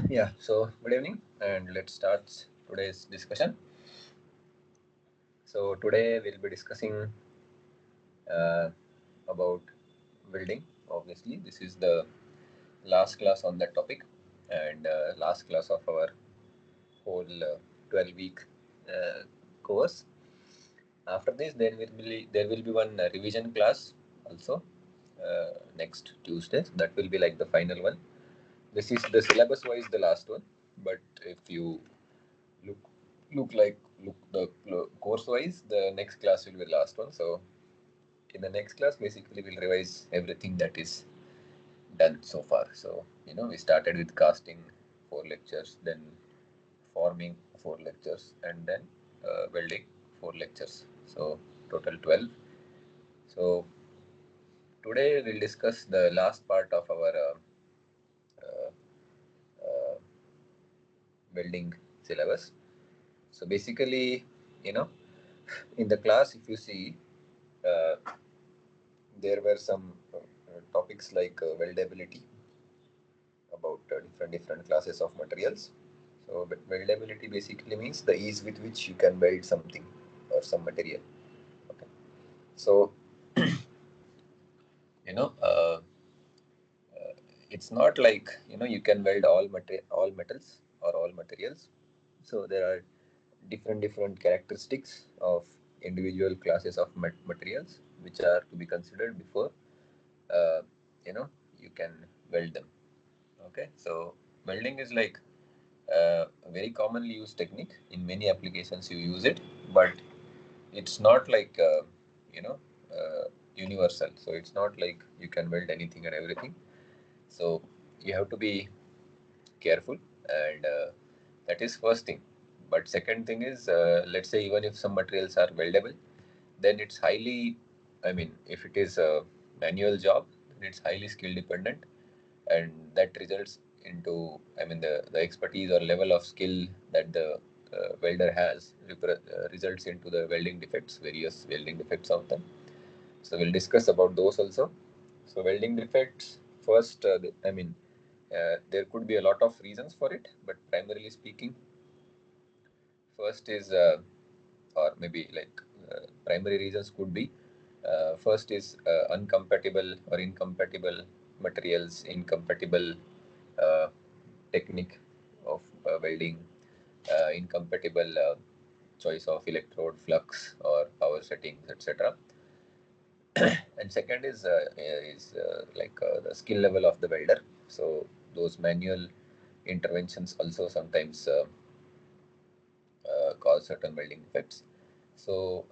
Yeah, so good evening, and let's start today's discussion. So, today we'll be discussing uh, about welding. Obviously, this is the last class on that topic and last class of our whole 12-week course. After this, there will be one revision class also next Tuesday. That will be like the final one. This is the syllabus wise the last one, but if you look look the course wise, the next class will be the last one. So in the next class, basically we'll revise everything that is done so far. So we started with casting 4 lectures, then forming 4 lectures, and then welding 4 lectures. So total 12. So today we'll discuss the last part of our uh, uh, welding syllabus. So basically, you know, in the class, if you see, uh, there were some topics like weldability about different classes of materials. So weldability basically means the ease with which you can weld something or some material. Okay. So you know, uh, it's not like you can weld all metals or all materials. So there are different characteristics of individual classes of materials which are to be considered before uh, you know you can weld them. Okay, so welding is like a very commonly used technique. In many applications you use it, but it's not like you know universal. So it's not like you can weld anything and everything. So you have to be careful, and that is first thing. But second thing is, let's say even if some materials are weldable, then it's highly, I mean, if it is a manual job, then it's highly skill dependent, and that results into, I mean, the expertise or level of skill that the welder has results into the welding defects, various welding defects of them. So we'll discuss about those also. So welding defects first, I mean, there could be a lot of reasons for it, but primarily speaking, first is, or maybe like primary reasons could be, first is uncompatible or incompatible materials, incompatible uh, technique of welding, incompatible choice of electrode, flux, or power settings, etc. And second is like the skill level of the welder. So those manual interventions also sometimes cause certain welding defects. So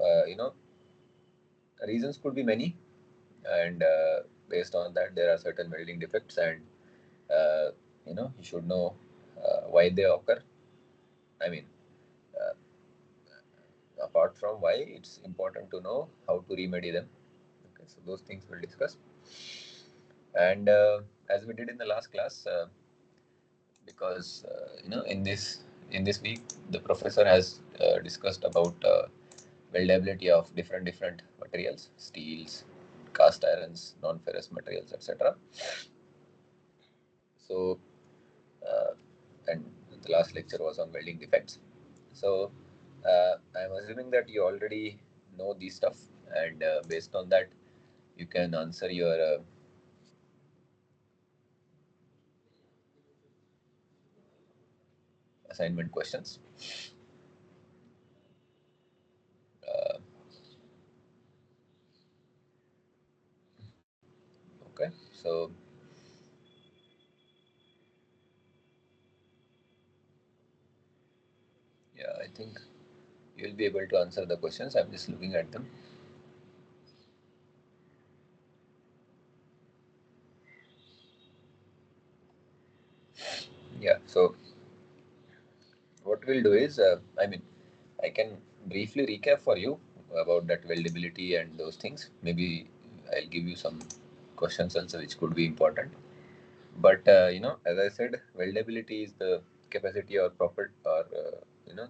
reasons could be many, and based on that, there are certain welding defects, and uh, you should know why they occur. I mean, uh, apart from why, it's important to know how to remedy them. Okay, so those things we'll discuss. And as we did in the last class, because in this week the professor has discussed about weldability of different materials, steels, cast irons, non-ferrous materials, etc. So uh, and the last lecture was on welding defects. So I'm assuming that you already know these stuff, and based on that, you can answer your assignment questions. Uh, okay, so yeah, I think you'll be able to answer the questions. I'm just looking at them. Yeah, so what we'll do is, I mean, I can briefly recap for you about that weldability and those things. Maybe I'll give you some questions also which could be important. But as I said, weldability is the capacity or proper or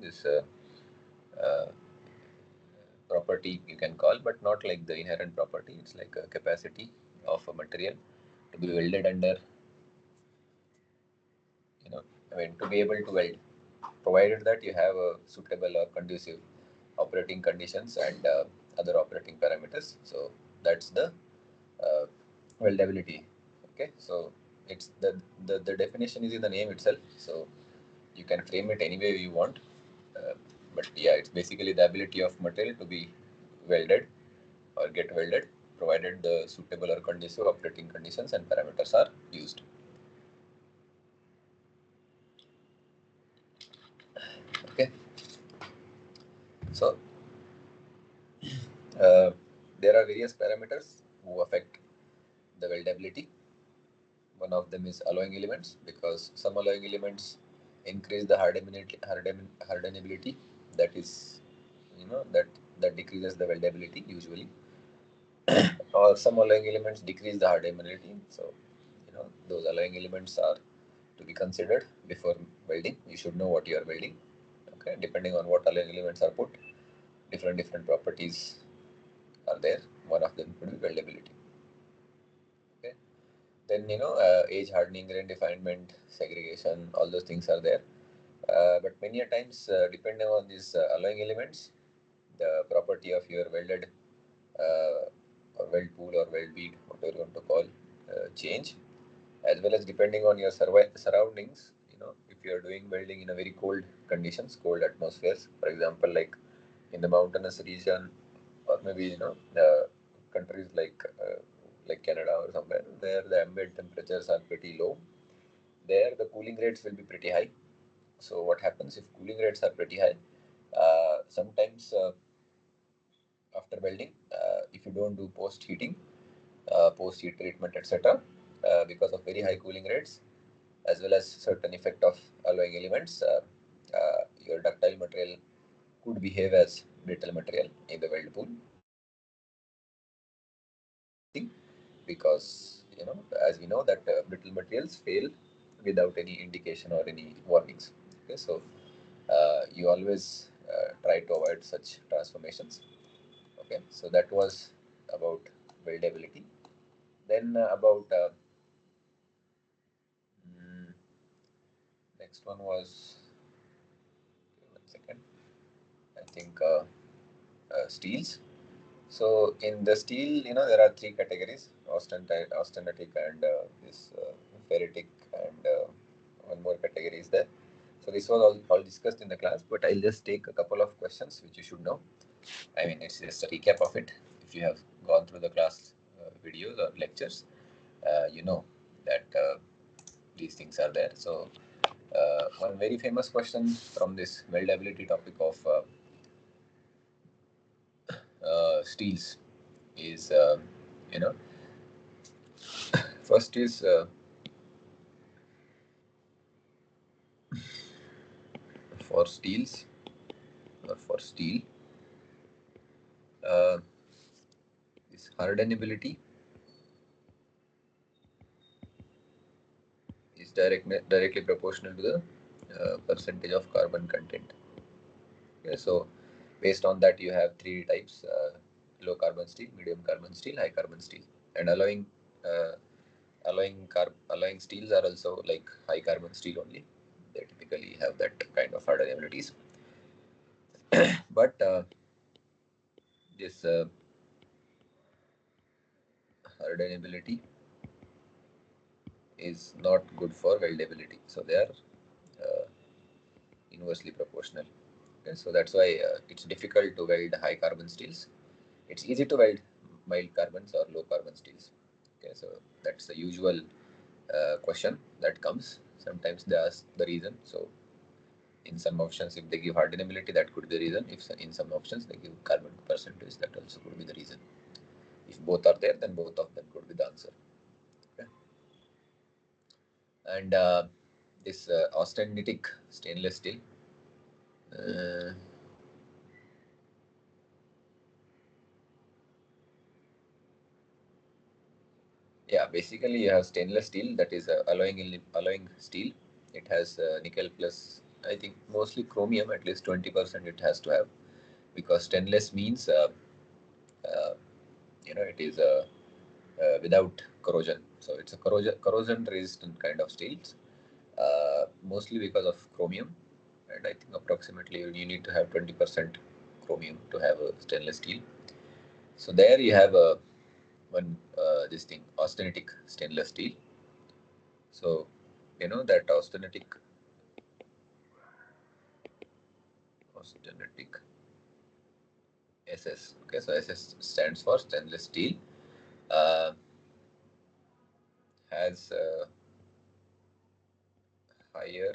this uh, property you can call, but not like the inherent property. It's like a capacity of a material to be welded under to be able to weld, provided that you have a suitable or conducive operating conditions and other operating parameters. So that's the uh, weldability. Okay, so it's the definition is in the name itself. So you can frame it any way you want. Uh, but yeah, it's basically the ability of material to be welded or get welded, provided the suitable or conducive operating conditions and parameters are used. Okay, so uh, there are various parameters who affect the weldability. One of them is alloying elements, because some alloying elements increase the hardenability. That is, that decreases the weldability usually, or some alloying elements decrease the hardenability. So, those alloying elements are to be considered before welding. You should know what you are welding. Okay, depending on what alloying elements are put, different properties are there. One of them could be weldability. Okay, then age hardening, grain refinement, segregation, all those things are there. But many a times, depending on these alloying elements, the property of your welded or weld pool or weld bead, whatever you want to call, change, as well as depending on your surroundings. If you are doing welding in a very cold conditions, cold atmospheres, for example, like in the mountainous region, or maybe countries like Canada or somewhere, there the ambient temperatures are pretty low. There the cooling rates will be pretty high. So what happens if cooling rates are pretty high? Sometimes after welding, if you don't do post heating, post heat treatment, etc., because of very high cooling rates, as well as certain effect of alloying elements, your ductile material could behave as brittle material in the weld pool, because as we know that brittle materials fail without any indication or any warnings. Okay, so you always try to avoid such transformations. Okay, so that was about weldability. Then about mm, next one was, one second, I think steels. So in the steel, there are three categories: austenitic, and this ferritic, and one more category is there. So this was all discussed in the class, but I'll just take a couple of questions which you should know. I mean, it's just a recap of it. If you have gone through the class videos or lectures, you know that these things are there. So one very famous question from this weldability topic of steels is, you know, first is for steels or for steel, uh, this hardenability is directly proportional to the percentage of carbon content. Okay, so based on that, you have three types: low carbon steel, medium carbon steel, high carbon steel, and uh, alloying steels are also like high carbon steel only. They typically have that kind of hardenabilities. But this hardenability is not good for weldability. So they are uh, inversely proportional. Okay, so that's why it's difficult to weld high carbon steels. It's easy to weld mild carbons or low carbon steels. Okay, so that's the usual question that comes. Sometimes they ask the reason. So in some options, if they give hardenability, that could be the reason. If in some options they give carbon percentage, that also could be the reason. If both are there, then both of them could be the answer. Okay. And this austenitic stainless steel. Uh, yeah, basically you have stainless steel, that is alloying steel. It has nickel plus, I think mostly chromium, at least 20% it has to have, because stainless means uh, it is without corrosion. So it's a corrosion resistant kind of steel. mostly because of chromium, and I think approximately you need to have 20% chromium to have a stainless steel. So there you have a one this thing austenitic stainless steel. So you know that austenitic SS. Okay, so SS stands for stainless steel. Uh, has a higher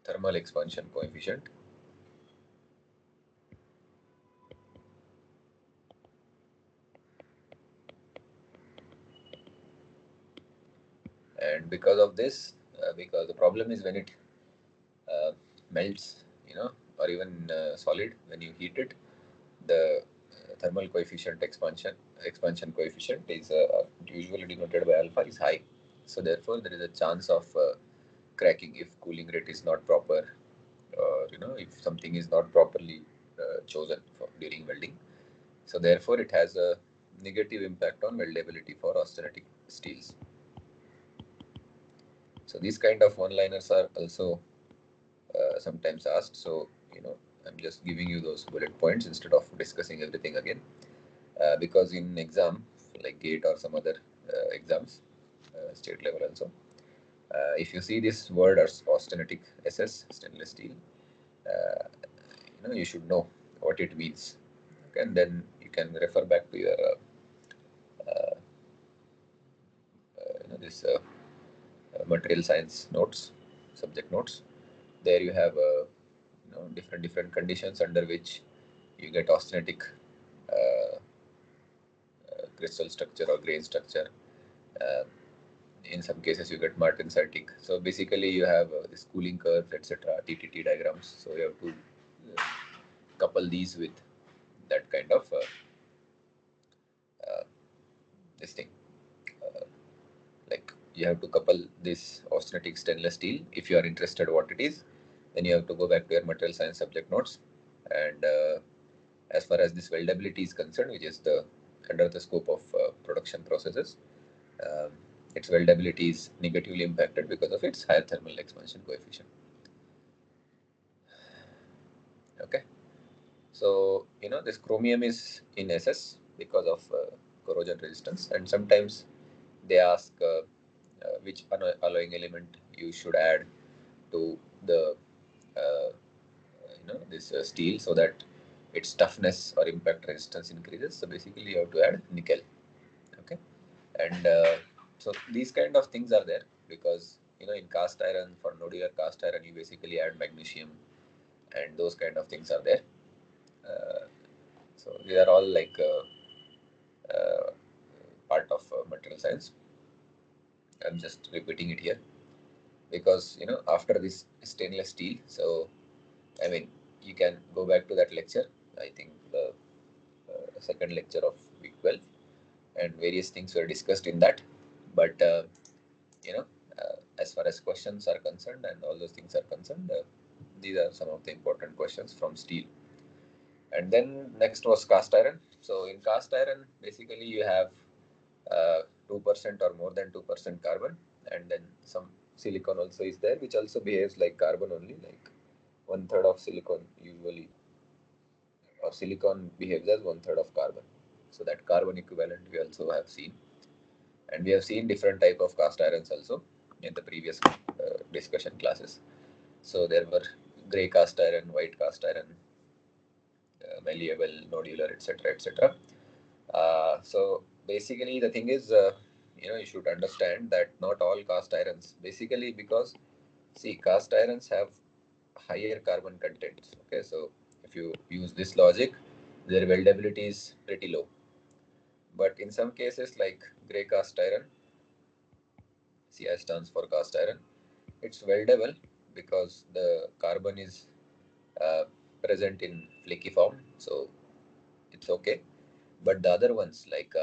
thermal expansion coefficient, and because of this, because the problem is when it uh, melts, or even solid, when you heat it, the thermal coefficient expansion coefficient is usually denoted by alpha is high. So therefore, there is a chance of cracking if cooling rate is not proper, or if something is not properly chosen for during welding. So therefore, it has a negative impact on weldability for austenitic steels. So these kind of one-liners are also sometimes asked. So I'm just giving you those bullet points instead of discussing everything again. Because in exam like GATE or some other exams, state level also, if you see this word as austenitic SS stainless steel, uh, you should know what it means. Okay, and then you can refer back to your uh, this material science notes, subject notes. There you have different conditions under which you get austenitic uh, crystal structure or grain structure. Uh, in some cases, you get martensitic. So basically, you have this cooling curves, etc., TTT diagrams. So you have to couple these with that kind of uh, this thing. Uh, like you have to couple this austenitic stainless steel. If you are interested what it is, then you have to go back to your material science subject notes. And as far as this weldability is concerned, which is the under the scope of production processes, um, its weldability is negatively impacted because of its higher thermal expansion coefficient. Okay, so this chromium is in SS because of corrosion resistance, and sometimes they ask which alloying element you should add to the this steel so that its toughness or impact resistance increases. So basically, you have to add nickel. Okay, and so these kind of things are there because in cast iron, for nodular cast iron, you basically add magnesium, and those kind of things are there. So they are all like part of material science. I'm just repeating it here because after this stainless steel. So I mean, you can go back to that lecture. I think the second lecture of week 12, and various things were discussed in that. But you know, as far as questions are concerned and all those things are concerned, these are some of the important questions from steel. And then next was cast iron. So in cast iron, basically you have 2% or more than 2% carbon, and then some silicon also is there, which also behaves like carbon only, like one third of silicon usually, or silicon behaves as one third of carbon. So that carbon equivalent we also have seen, and we have seen different type of cast irons also in the previous discussion classes. So there were gray cast iron, white cast iron, malleable, nodular, etc., etc. So basically, the thing is, you should understand that not all cast irons, basically because see, cast irons have higher carbon contents. Okay, so if you use this logic, their weldability is pretty low. But in some cases, like gray cast iron, CI stands for cast iron, it's weldable because the carbon is uh, present in flaky form, so it's okay. But the other ones, like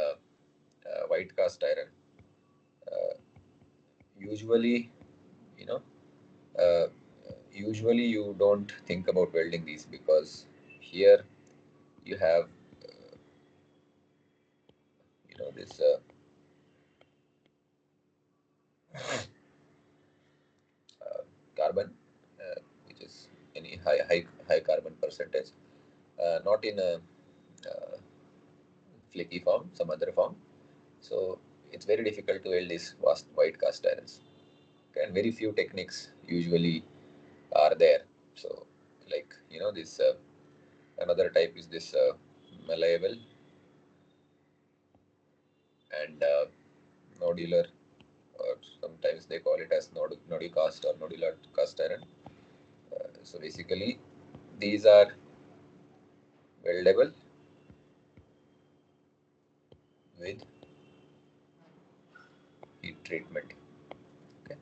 white cast iron, uh, usually, you know, uh, usually you don't think about welding these because here you have, this carbon, which is any high carbon percentage, not in a flaky form, some other form. So it's very difficult to weld these vast white cast irons. Okay, and very few techniques usually are there. So, like this another type is this malleable and nodular, or sometimes they call it as nodicast or nodular cast iron. So basically, these are weldable with heat treatment. Okay.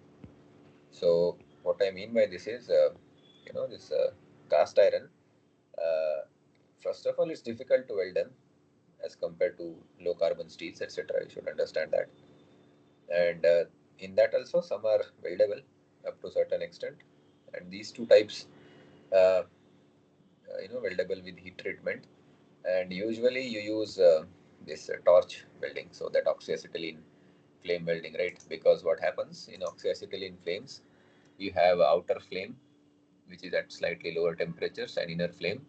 So what I mean by this is, this cast iron. Uh, First of all, it's difficult to weld them as compared to low carbon steels, etc. You should understand that. And in that also, some are weldable up to a certain extent. And these two types, weldable with heat treatment. And usually you use this torch welding, so that oxyacetylene flame welding, right? Because what happens in oxyacetylene flames, you have outer flame, which is at slightly lower temperatures, and inner flame.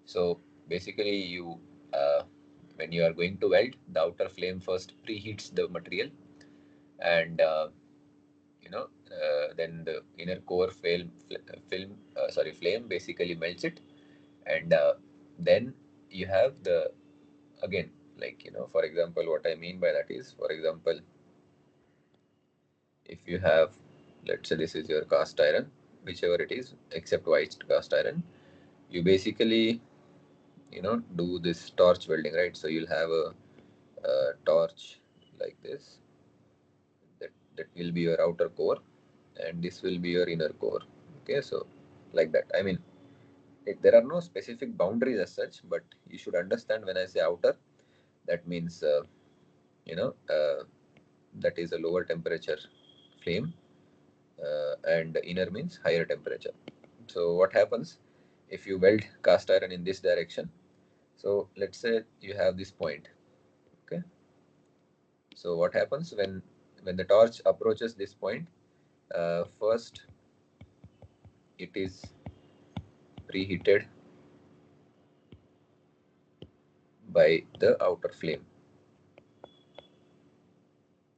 So basically, when you are going to weld, the outer flame first preheats the material, and then the inner core flame basically melts it, and then you have the again, like for example, what I mean by that is, for example, if you have, let's say this is your cast iron, whichever it is, except white cast iron, you basically do this torch welding, right? So you'll have a torch like this, that will be your outer core, and this will be your inner core. Okay, so like that, I mean, there are no specific boundaries as such, but you should understand, when I say outer, that means that is a lower temperature flame, and inner means higher temperature. So what happens if you weld cast iron in this direction? So let's say you have this point. Okay, so what happens when the torch approaches this point? First, it is preheated by the outer flame.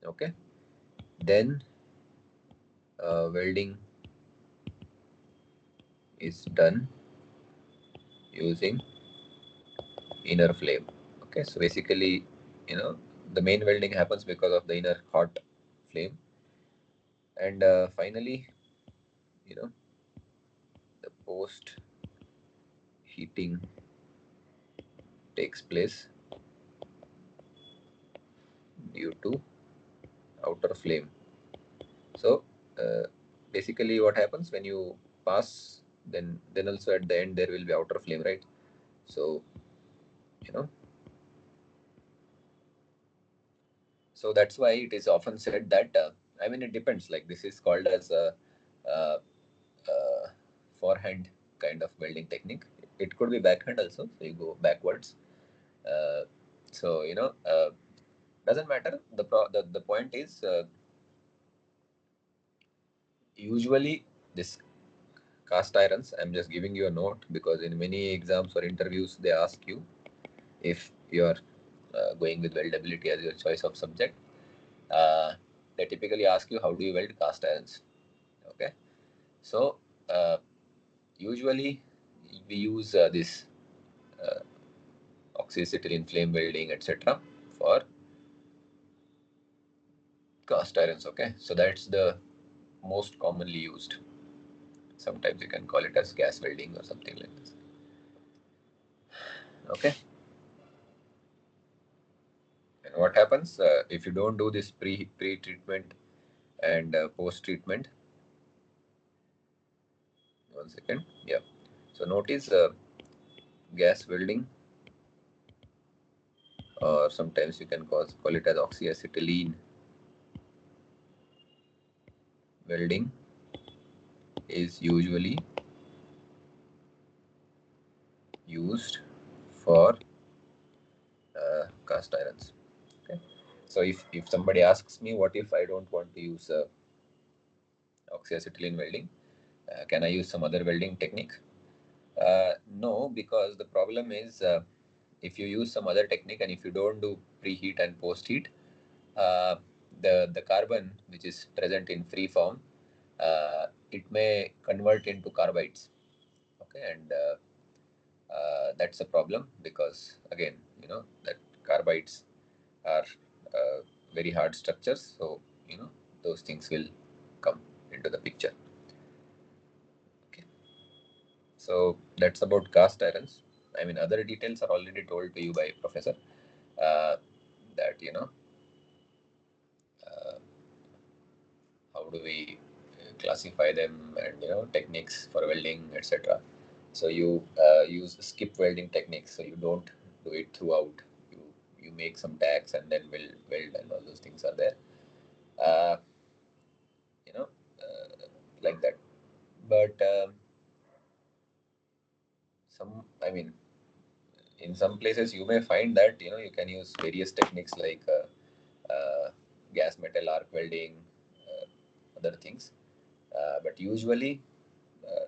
Okay, then welding is done using inner flame. Okay, so basically, you know, the main welding happens because of the inner hot flame, and finally, you know, the post heating takes place due to outer flame. So basically, what happens when you pass, then also at the end there will be outer flame, right? So you know, so that's why it is often said that, I mean, it depends. Like, this is called as a, uh, uh, forehand kind of welding technique. It could be backhand also, so you go backwards. Uh, so doesn't matter. The point is, usually this cast irons. I'm just giving you a note because in many exams or interviews they ask you if you are going with weldability as your choice of subject. They typically ask you, how do you weld cast irons? Okay, so uh, usually we use this uh, oxyacetylene flame welding, etc., for cast irons. Okay, so that's the most commonly used. Sometimes you can call it as gas welding or something like this. Okay, and what happens if you don't do this pre treatment and post treatment? One second. Yeah. So notice gas welding, or sometimes you can call it as oxyacetylene welding, is usually used for cast irons. Okay. So if somebody asks me, what if I don't want to use oxyacetylene welding, can I use some other welding technique? No, because the problem is, if you use some other technique and if you don't do preheat and post heat, uh, the carbon which is present in free form, it may convert into carbides. Okay, and that's a problem, because again, that carbides are very hard structures, so those things will come into the picture. Okay, so that's about cast irons. I mean, other details are already told to you by professor, uh, that uh, how do we classify them, and techniques for welding, etc. So you use skip welding techniques, so you don't do it throughout. You make some tags and then weld, and all those things are there. uh, you know like that. But I mean, in some places you may find that you can use various techniques like gas metal arc welding, other things. But usually,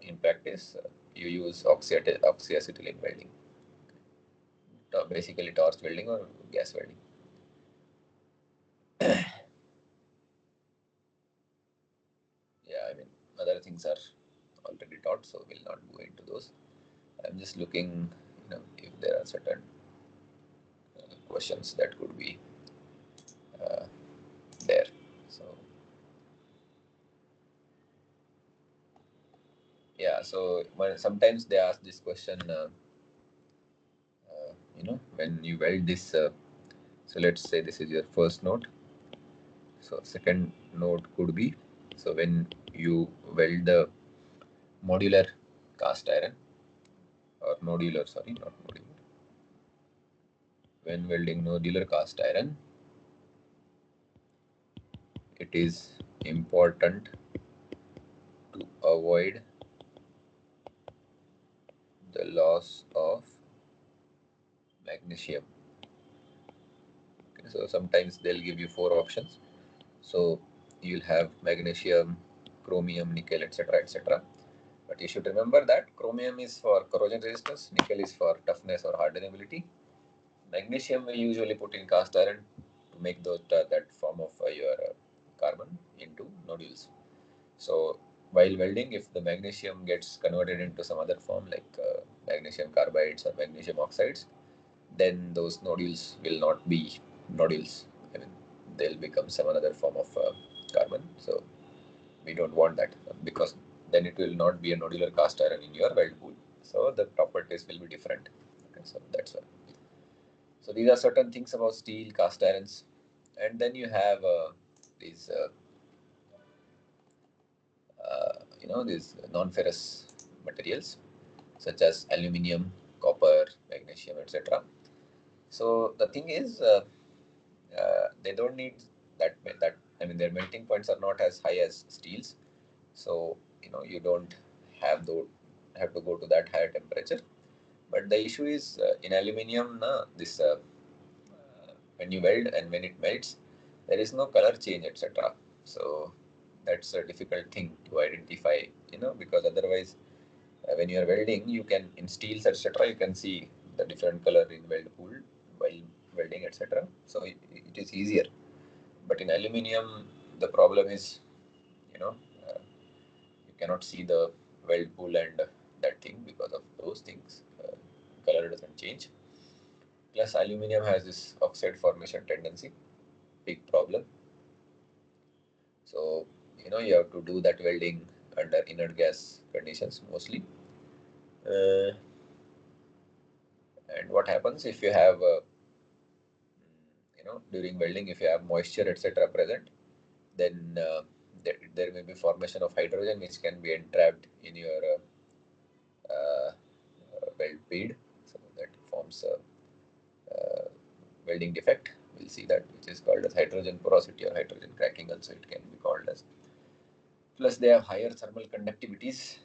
in practice, you use oxyacetylene welding, basically torch welding or gas welding. Yeah, I mean, other things are already taught, so we'll not go into those. I'm just looking, if there are certain questions that could be uh, there. So yeah, so sometimes they ask this question, when you weld this. So let's say this is your first node. So second node could be, so when you weld the modular cast iron, or nodular, sorry, not modular. When welding nodular cast iron, it is important to avoid the loss of magnesium. Okay, so sometimes they'll give you four options. So you'll have magnesium, chromium, nickel, etc., etc. But you should remember that chromium is for corrosion resistance, nickel is for toughness or hardenability. Magnesium we usually put in cast iron to make that form of your carbon into nodules. So while welding, if the magnesium gets converted into some other form like magnesium carbides or magnesium oxides, then those nodules will not be nodules. I mean, they'll become some other form of carbon. So we don't want that, because then it will not be a nodular cast iron in your weld pool. So the properties will be different. Okay, so that's why. So these are certain things about steel cast irons, and then you have these these non-ferrous materials such as aluminium, copper, magnesium, etc. So the thing is, they don't need that. I mean, their melting points are not as high as steels, so you don't have to go to that higher temperature. But the issue is, in aluminium, this when you weld and when it melts, there is no color change, etc. So that's a difficult thing to identify, because otherwise, when you are welding, you can, in steels, etc., you can see the different color in weld pool while welding, etc. So it is easier. But in aluminium, the problem is, you know, uh, you cannot see the weld pool and that thing because of those things. Color doesn't change. Plus, aluminium has this oxide formation tendency, big problem. So, you have to do that welding under inert gas conditions mostly. Uh, and what happens if you have, during welding, if you have moisture, etc., present, then there may be formation of hydrogen which can be entrapped in your weld bead. So that forms a welding defect. We'll see that, which is called as hydrogen porosity or hydrogen cracking, also it can be called as. Plus, they have higher thermal conductivities,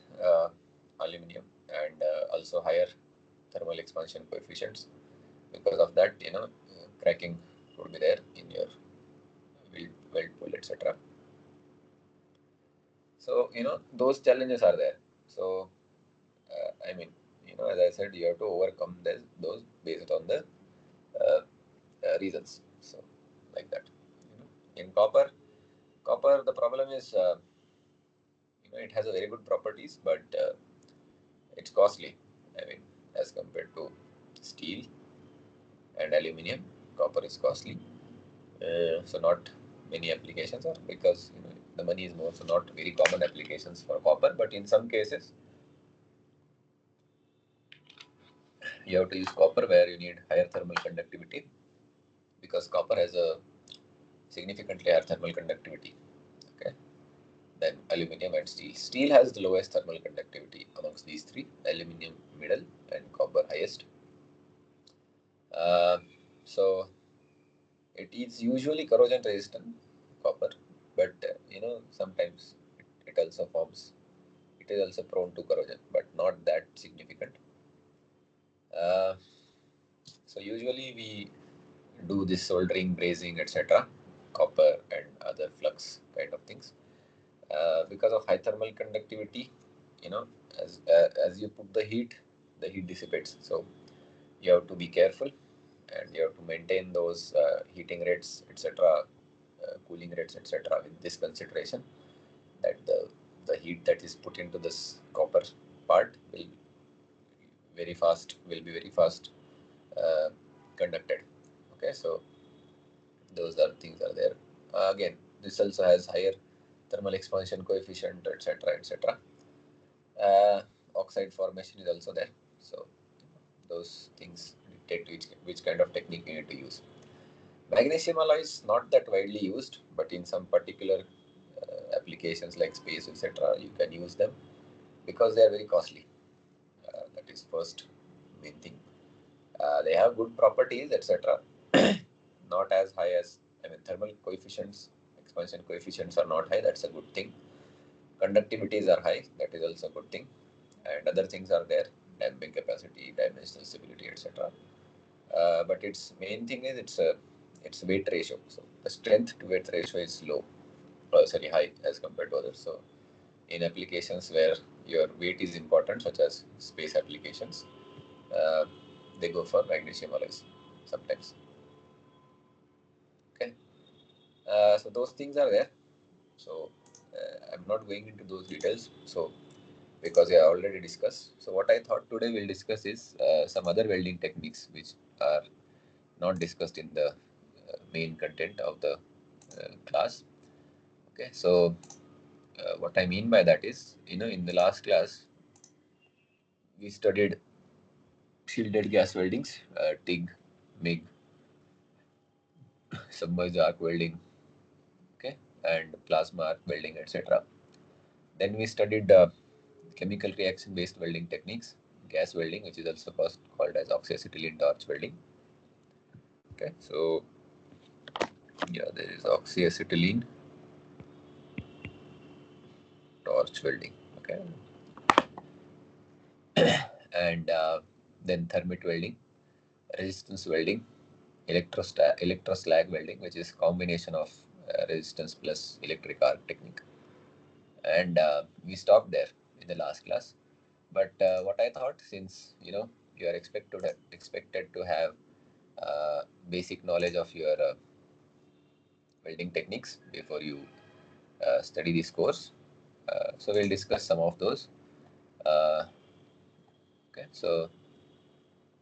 aluminum, and also higher thermal expansion coefficients. Because of that, cracking would be there in your weld pull, etc. So those challenges are there. So I mean, as I said, you have to overcome those based on the uh, reasons. So like that. In copper, the problem is it has a very good properties, but it's costly. I mean, as compared to steel and aluminium, copper is costly. So not many applications are, because the money is more, so not very common applications for copper. But in some cases, you have to use copper where you need higher thermal conductivity, because copper has a significantly higher thermal conductivity, okay, than aluminium and steel. Steel has the lowest thermal conductivity amongst these three, aluminium middle and copper highest. Uh, so it is usually corrosion resistant, copper, but sometimes it also forms. It is also prone to corrosion, but not that significant. Uh, so usually we do this soldering, brazing, etc., copper and other flux kind of things. Because of high thermal conductivity, you know, as you put the heat dissipates. So you have to be careful, and you have to maintain those heating rates, etc., cooling rates, etc., with this consideration, that the heat that is put into this copper part will be very fast uh, conducted. Okay, so those are things are there. Again, this also has higher thermal expansion coefficient, etc., etc. Oxide formation is also there. So those things dictate which kind of technique you need to use. Magnesium alloy is not that widely used, but in some particular applications like space, etc., you can use them because they are very costly. That is first main thing. They have good properties, etc. Not as high as, I mean, thermal coefficients, expansion coefficients are not high. That's a good thing. Conductivities are high. That is also a good thing. And other things are there: damping capacity, dimensional stability, etc. But its main thing is its weight ratio. So the strength to weight ratio is high as compared to others. So in applications where your weight is important, such as space applications, uh, they go for magnesium alloys sometimes. Okay, so those things are there. So I'm not going into those details. So because I already discussed. So what I thought today we'll discuss is some other welding techniques which are not discussed in the main content of the class. Okay, so what I mean by that is, in the last class we studied shielded gas weldings, TIG, MIG, submerged arc welding, okay, and plasma arc welding, etc. Then we studied chemical reaction based welding techniques, gas welding, which is also called as oxyacetylene torch welding. Okay, so yeah, there is oxyacetylene torch welding. Okay, and then thermit welding, resistance welding, electroslag welding, which is combination of resistance plus electric arc technique. And we stopped there in the last class. But what I thought, since you are expected to have basic knowledge of your welding techniques before you study this course, so we'll discuss some of those. Uh, okay, so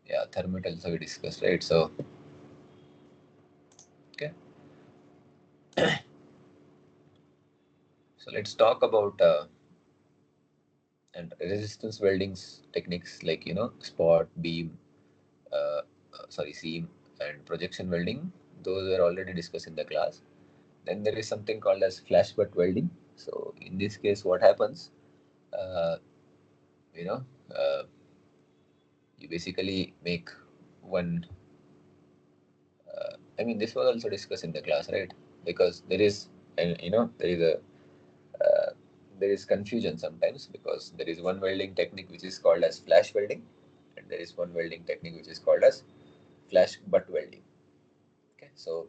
yeah, thermit also we discussed, right? So okay, so let's talk about and resistance weldings techniques, like spot, beam, uh, seam, and projection welding. Those were already discussed in the class. Then there is something called as flash butt welding. So in this case, what happens? Uh, you know, uh, you basically make one. I mean, this was also discussed in the class, right? Because there is, and there is a there is confusion sometimes, because there is one welding technique which is called as flash welding, and there is one welding technique which is called as flash butt welding. Okay, so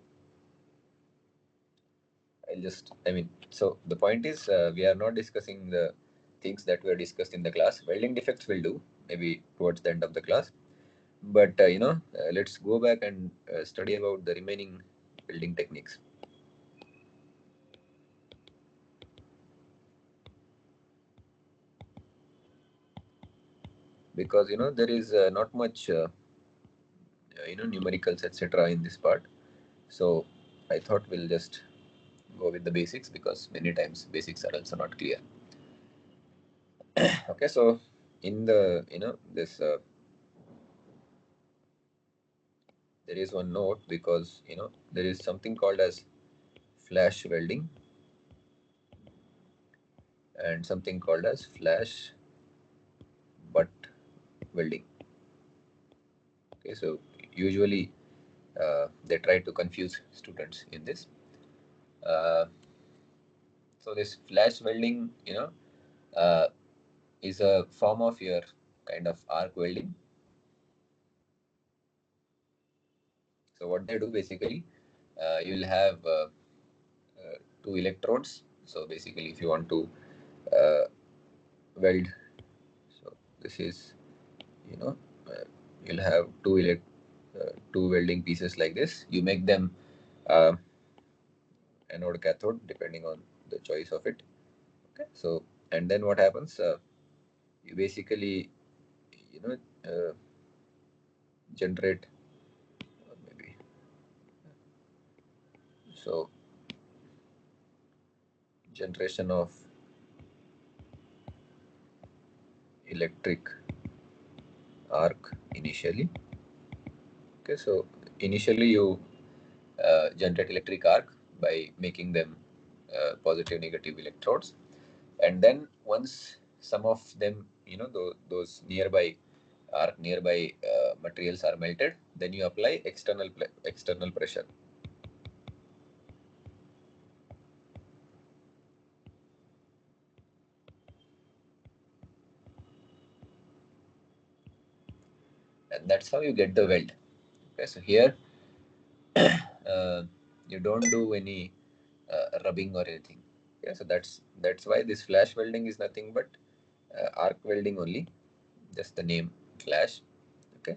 So the point is, we are not discussing the things that were discussed in the class. Welding defects will do maybe towards the end of the class. But let's go back and study about the remaining welding techniques. Because there is not much numericals etc. in this part. So I thought we'll just go with the basics because many times basics are also not clear. Okay, so in the this there is one note because there is something called as flash welding and something called as flash butt welding. Okay, so usually they try to confuse students in this. Uh, so this flash welding, uh, is a form of your kind of arc welding. So what they do basically, you'll have two electrodes. So basically, if you want to uh, weld, so this is you know uh, you'll have two welding pieces like this. You make them uh, anode cathode depending on the choice of it. Okay, so and then what happens? You basically you know uh, generate maybe so generation of electric arc initially. Okay, so initially you generate electric arc by making them positive negative electrodes, and then once some of them those nearby materials are melted, then you apply external pressure. And that's how you get the weld. Okay, so here uh, you don't do any rubbing or anything. Okay, so that's why this flash welding is nothing but arc welding only, just the name flash. Okay,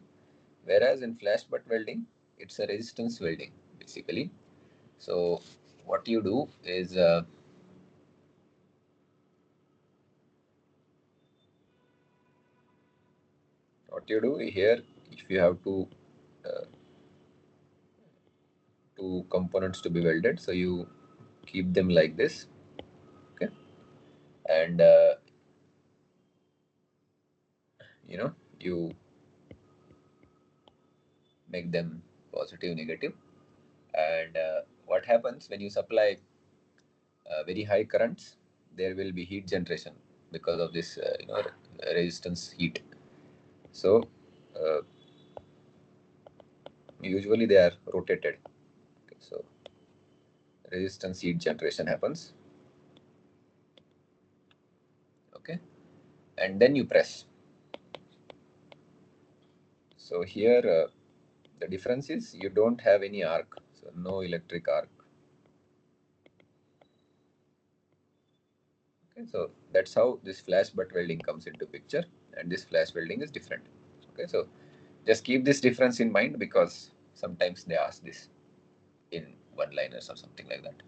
whereas in flash butt welding, it's a resistance welding basically. So what you do is what you do here, if you have uh, two components to be welded, so you keep them like this. Okay, and you make them positive negative. And what happens when you supply very high currents, there will be heat generation because of this resistance heat. So uh, usually they are rotated. Okay, so resistance heat generation happens. Okay, and then you press. So here the difference is you don't have any arc, so no electric arc. Okay, so that's how this flash butt welding comes into picture, and this flash welding is different. Okay, so just keep this difference in mind because sometimes they ask this in one liners or something like that.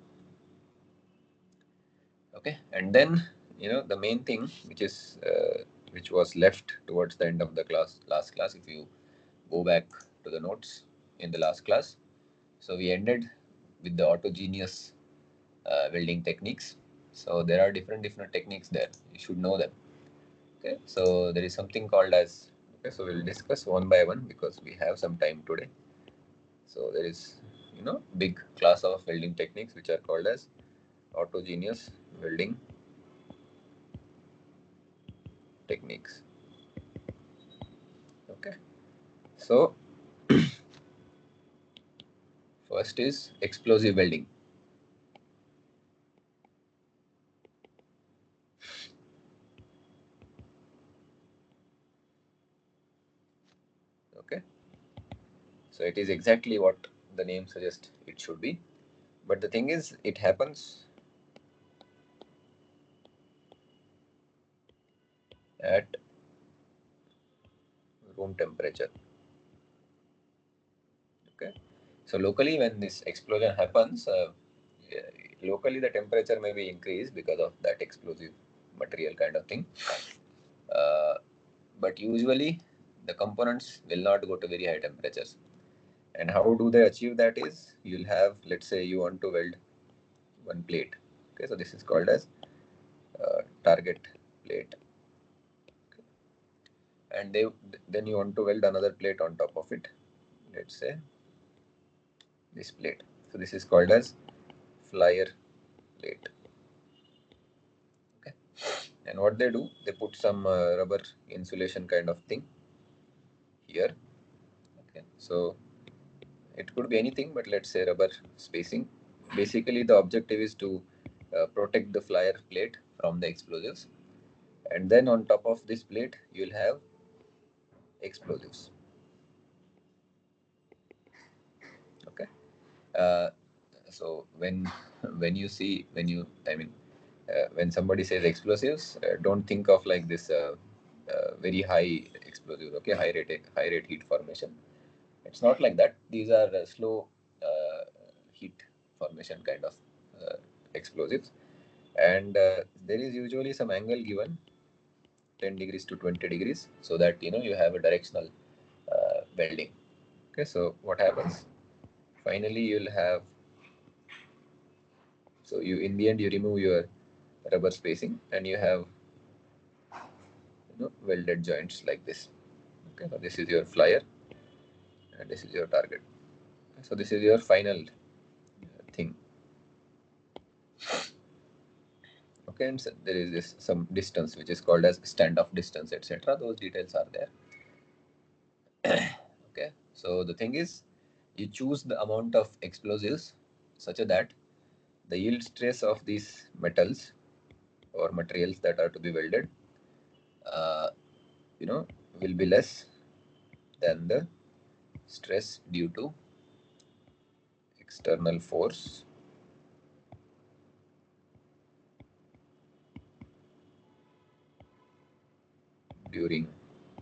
Okay, and then the main thing which was left towards the end of the last class, if you go back to the notes in the last class, so we ended with the autogeneous welding techniques. So there are different techniques there, you should know them. Okay, so there is something called as, okay, so we'll discuss one by one because we have some time today. So there is big class of welding techniques which are called as autogeneous welding techniques. Okay, so first is explosive welding. Okay, so it is exactly what the name suggests it should be. But the thing is, it happens at room temperature. Okay, so locally when this explosion happens, locally the temperature may be increased because of that explosive material kind of thing. Uh, but usually the components will not go to very high temperatures. And how do they achieve that is, you'll have, let's say you want to weld one plate. Okay, so this is called as target plate. Okay. And then you want to weld another plate on top of it. Let's say this plate. So this is called as flyer plate. Okay. And what they do, they put some rubber insulation kind of thing here. Okay. So it could be anything, but let's say rubber spacing. Basically, the objective is to protect the flyer plate from the explosives. And then on top of this plate, you'll have explosives. Okay. Uh, so when you see when you I mean when somebody says explosives, don't think of like this very high explosives. Okay, high rate heat formation. It's not like that. These are slow heat formation kind of explosives, and there is usually some angle given, 10 degrees to 20 degrees, so that you have a directional welding. Okay, so what happens? Finally, you'll have, so you in the end you remove your rubber spacing and you have welded joints like this. Okay, so this is your flyer and this is your target. So this is your final thing. Okay, and so there is this some distance which is called as standoff distance, etc. Those details are there. Okay, so the thing is, you choose the amount of explosives such that the yield stress of these metals or materials that are to be welded, uh, you know, will be less than the stress due to external force during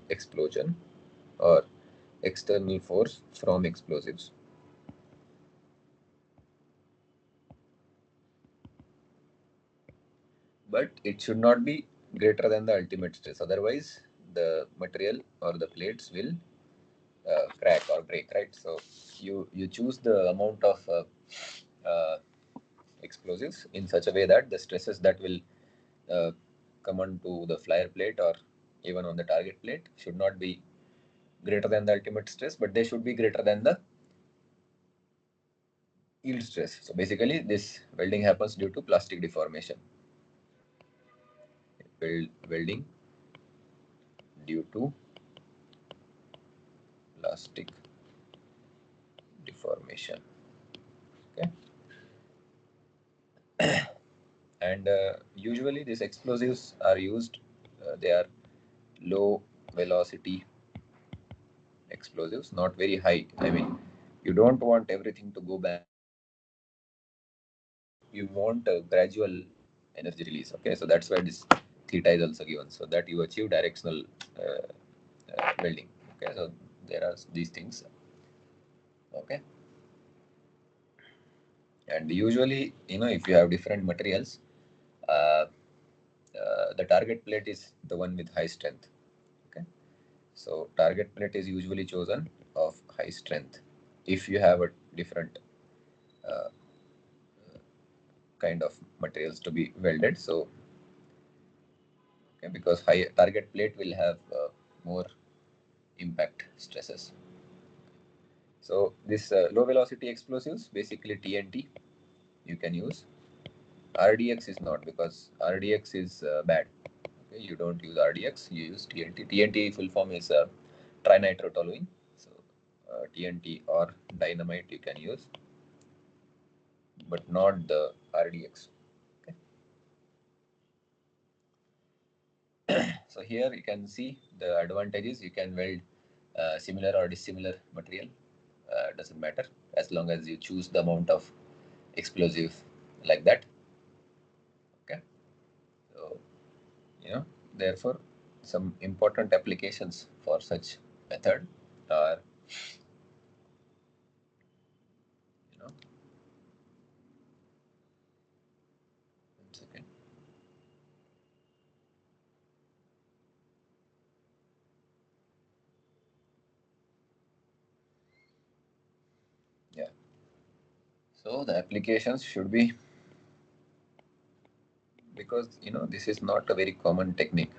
explosion or external force from explosives. But it should not be greater than the ultimate stress. Otherwise, the material or the plates will crack or break, right? So you choose the amount of uh, explosives in such a way that the stresses that will uh, come onto the flyer plate or even on the target plate should not be greater than the ultimate stress, but they should be greater than the yield stress. So basically, this welding happens due to plastic deformation. Welding due to plastic deformation. Okay, and usually these explosives are used. They are low velocity explosives, not very high. I mean, you don't want everything to go back. You want a gradual energy release. Okay, so that's why this theta is also given, so that you achieve directional welding. Okay, so there are these things. Okay, and usually, if you have different materials, uh, the target plate is the one with high strength. Okay, so target plate is usually chosen of high strength if you have a different uh, kind of materials to be welded. So okay, because high target plate will have more impact stresses. So this low velocity explosives, basically TNT, you can use. RDX is not, because RDX is bad. Okay, you don't use RDX, you use TNT. TNT full form is trinitrotoluene. So TNT or dynamite you can use, but not the RDX. Okay. So here you can see the advantages. You can weld similar or dissimilar material. Doesn't matter as long as you choose the amount of explosive like that. Okay, so therefore some important applications for such method are, you know 1 second. Yeah, so the applications should be, because this is not a very common technique,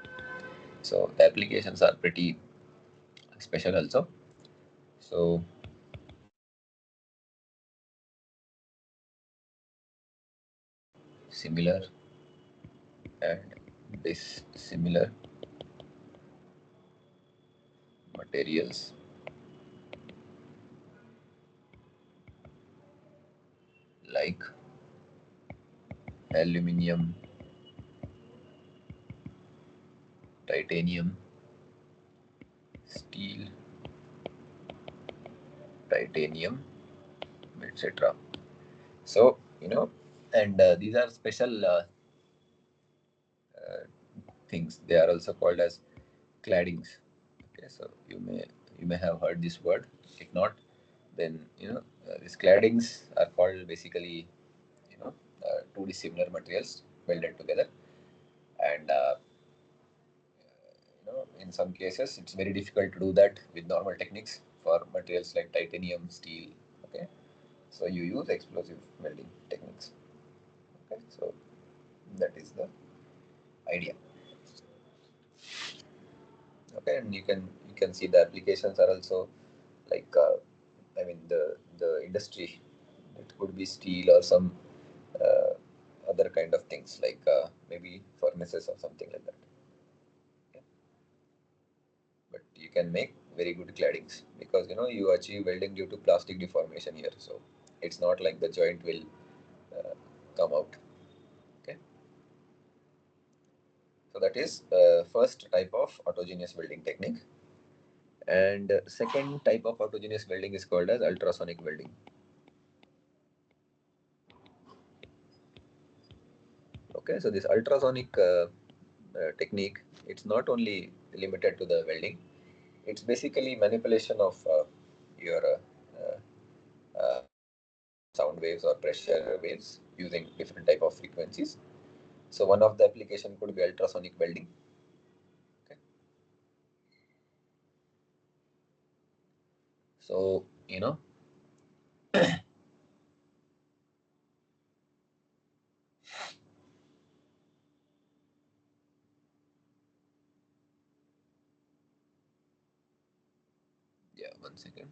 so the applications are pretty special also. So similar and dissimilar materials like aluminium, titanium, steel, titanium, etc. So, and these are special uh, things. They are also called as claddings. Okay, so you may have heard this word. If not, then these claddings are called basically two dissimilar materials welded together, and in some cases it's very difficult to do that with normal techniques for materials like titanium, steel. Okay, so you use explosive welding techniques. Okay, so that is the idea. Okay, and you can see the applications are also like, I mean, the industry, it could be steel or some uh, other kind of things like, maybe furnaces or something like that. Okay. But you can make very good claddings because you achieve welding due to plastic deformation here, so it's not like the joint will uh, come out. Okay, so that is first type of autogeneous welding technique. And second type of autogeneous welding is called as ultrasonic welding. Okay, so this ultrasonic technique, it's not only limited to the welding. It's basically manipulation of your sound waves or pressure waves using different type of frequencies. So one of the application could be ultrasonic welding. Okay, so yeah, 1 second.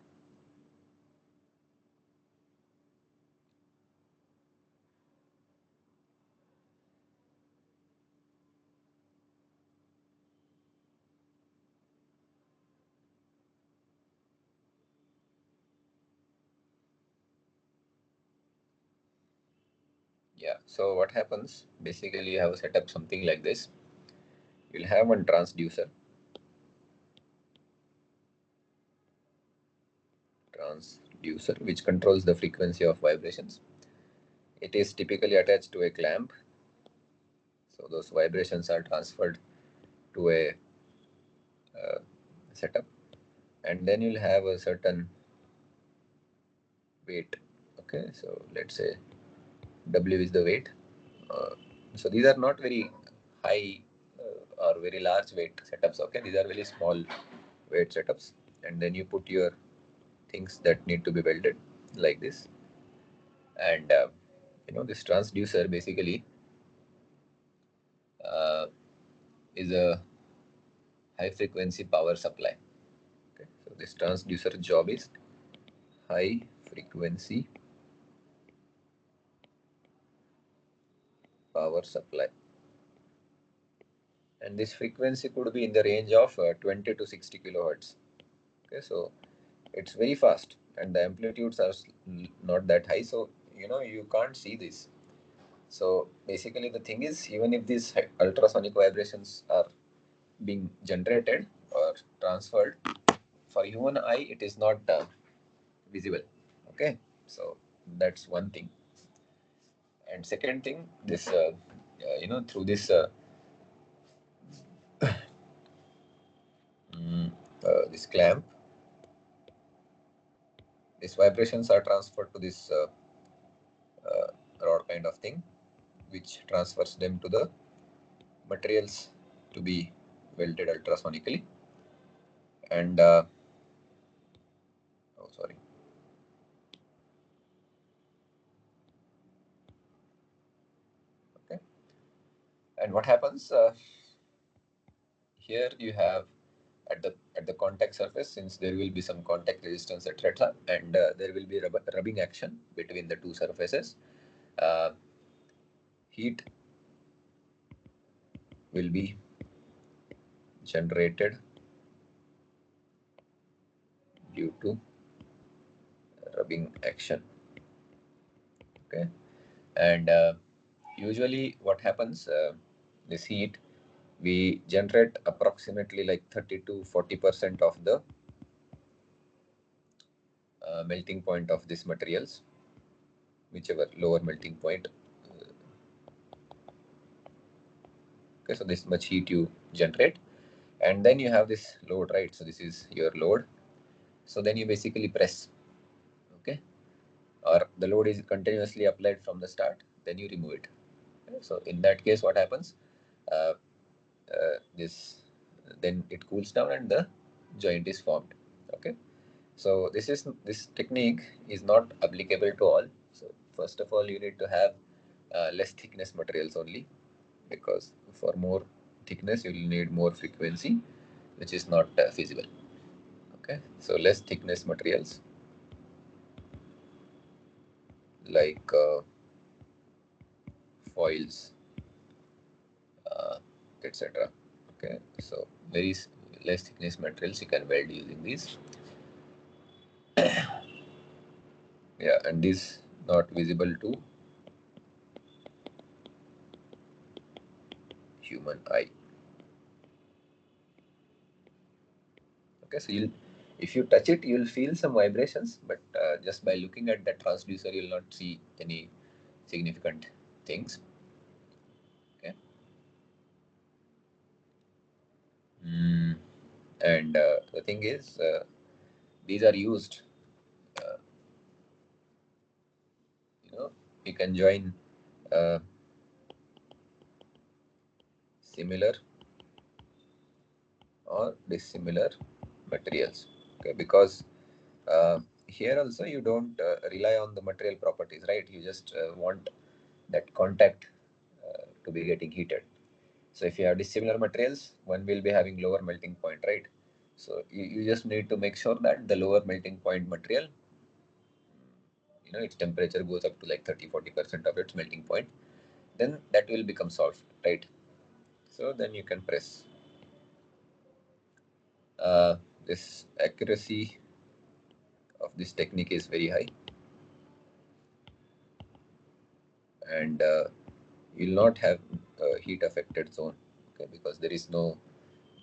Yeah, so what happens basically, you have set up something like this. You'll have one transducer which controls the frequency of vibrations. It is typically attached to a clamp, so those vibrations are transferred to a setup, and then you'll have a certain weight. Okay, so let's say W is the weight. uh, so these are not very high or very large weight setups. Okay, these are very small weight setups, and then you put your things that need to be welded like this. And this transducer basically uh, is a high frequency power supply. Okay, so this transducer job is high frequency power supply, and this frequency could be in the range of 20 to 60 kilohertz. Okay, so it's very fast, and the amplitudes are not that high, so you can't see this. So basically the thing is, even if these ultrasonic vibrations are being generated or transferred, for human eye it is not visible. Okay, so that's one thing. And second thing, this through this this clamp, these vibrations are transferred to this rod kind of thing, which transfers them to the materials to be welded ultrasonically. And oh, sorry. Okay. And what happens here? You have at the contact surface, since there will be some contact resistance, etc., and there will be rubbing action between the two surfaces. Uh, Heat will be generated due to rubbing action. Okay, and usually what happens, this heat, we generate approximately like 30 to 40% of the melting point of these materials, whichever lower melting point. Okay, so this much heat you generate, and then you have this load, right? So this is your load. So then you basically press, okay, or the load is continuously applied from the start, then you remove it. Okay? So in that case, what happens? Uh, this Then it cools down and the joint is formed. Okay, so this technique is not applicable to all. So first of all, you need to have less thickness materials only, because for more thickness you will need more frequency, which is not feasible. Okay, so less thickness materials like foils, uh, etc. Okay, so very less thickness materials you can weld using these. Yeah, and this not visible to human eye. Okay, so you'll, if you touch it, you'll feel some vibrations, but just by looking at that transducer, you'll not see any significant things. Okay, and the thing is, these are used. Uh, you can join uh, similar or dissimilar materials. Okay, because here also you don't rely on the material properties, right? You just want that contact to be getting heated. So if you have dissimilar materials, one will be having lower melting point, right? So you just need to make sure that the lower melting point material, its temperature goes up to like 30-40% of its melting point, then that will become soft, right? So then you can press. This accuracy of this technique is very high, and you will not have heat affected zone, okay, because there is no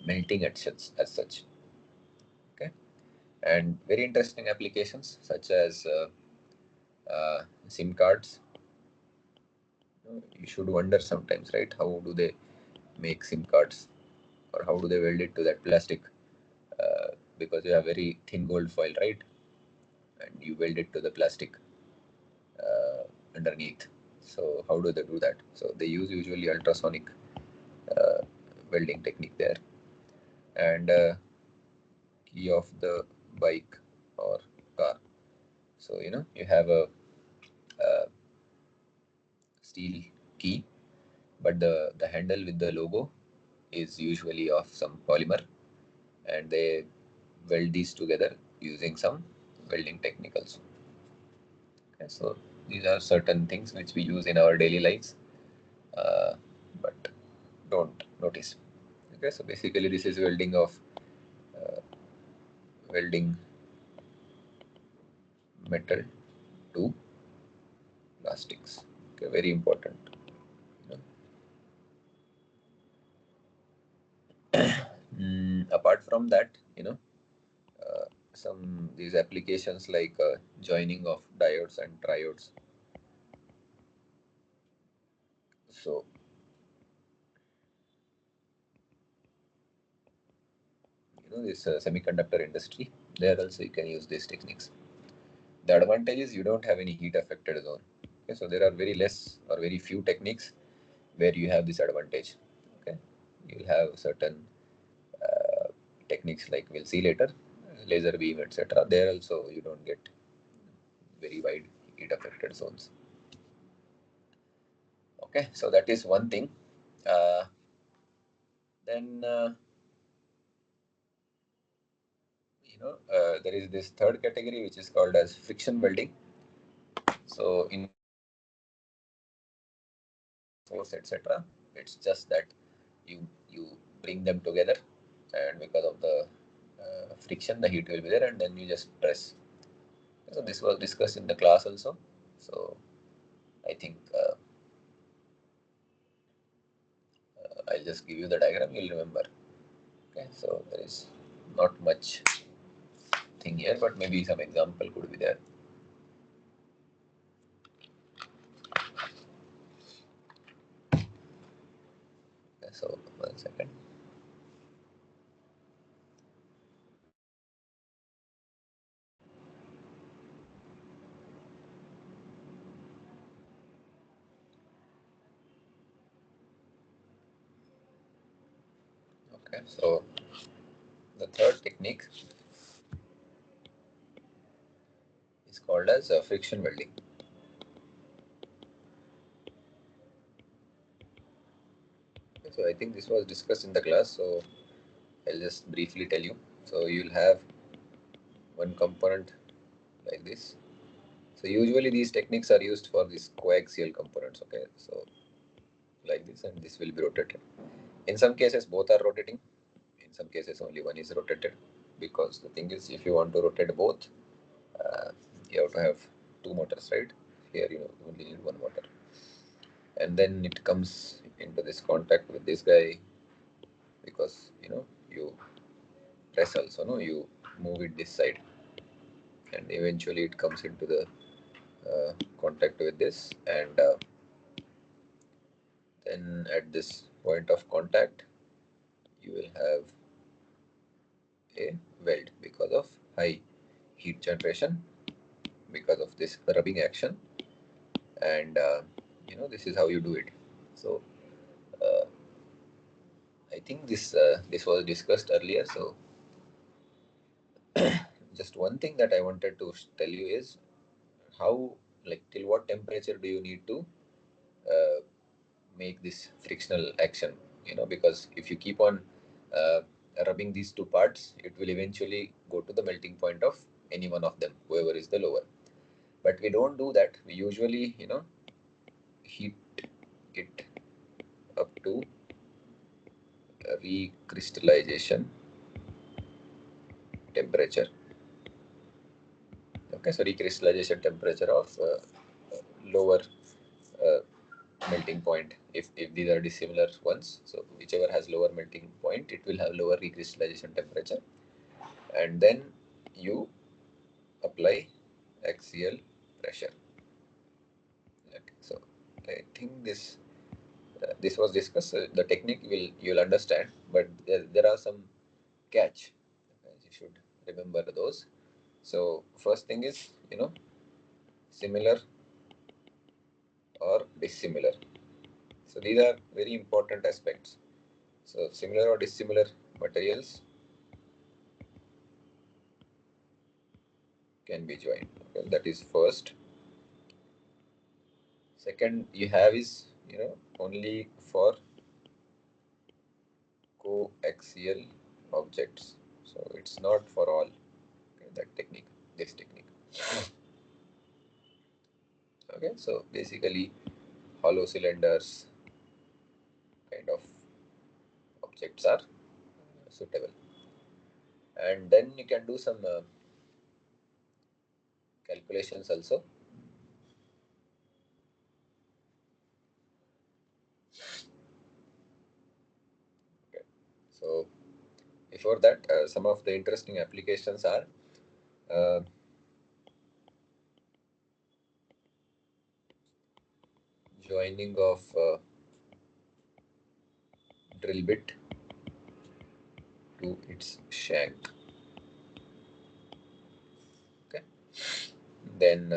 melting as such. Okay, and very interesting applications such as SIM cards. You should wonder sometimes, right? How do they make SIM cards, or how do they weld it to that plastic? Because you have very thin gold foil, right? And you weld it to the plastic underneath. So how do they do that? So they use usually ultrasonic uh, welding technique there. And key of the bike or car. So you have a steel key, but the handle with the logo is usually of some polymer, and they weld these together using some welding technicals. Okay, so these are certain things which we use in our daily lives, uh, but don't notice. Okay, so basically this is uh, welding metal to plastics. Okay, very important. You Apart from that, some these applications like joining of diodes and triodes. So this semiconductor industry, there also you can use these techniques. The advantage is you don't have any heat affected zone. Okay, so there are very less or very few techniques where you have this advantage. Okay, you'll have certain techniques like we'll see later, laser beam, etc. There also you don't get very wide heat affected zones. Okay, so that is one thing. Then there is this third category which is called as friction welding. So in force, etc., it's just that you bring them together, and because of the friction, the heat will be there, and then you just press. So this was discussed in the class also. So I think I'll just give you the diagram. You'll remember. Okay, so there is not much thing here, but maybe some example could be there. Okay, so 1 second. Okay, so the third technique is called as friction welding. Okay, so I think this was discussed in the class, so I'll just briefly tell you. So you'll have one component like this. So usually these techniques are used for these coaxial components. Okay, so like this, and this will be rotated. In some cases, both are rotating. In some cases, only one is rotated, because the thing is, if you want to rotate both, uh, you have to have two motors, right? Here you only need one motor, and then it comes into this contact with this guy, because you press also, no, you move it this side, and eventually it comes into the contact with this, and then at this point of contact you will have a weld because of high heat generation, because of this rubbing action, and this is how you do it. So uh, I think this was discussed earlier. So just one thing that I wanted to tell you is how, like, till what temperature do you need to uh, make this frictional action, because if you keep on uh, rubbing these two parts, it will eventually go to the melting point of any one of them, whoever is the lower. But we don't do that. We usually heat it up to recrystallization temperature. Okay, so recrystallization temperature of lower uh, melting point. If these are dissimilar ones, so whichever has lower melting point, it will have lower recrystallization temperature, and then you apply axial pressure. Okay, so I think this was discussed. The technique you'll understand, but there are some catch. Okay, you should remember those. So first thing is similar or dissimilar. So these are very important aspects. So similar or dissimilar materials can be joined. Okay, that is first. Second, you have is only for coaxial objects. So it's not for all. Okay, that technique, this technique. Okay, so basically hollow cylinders kind of objects are suitable, and then you can do some calculations also. Okay, so before that, some of the interesting applications are uh, joining of drill bit to its shank. Okay. Then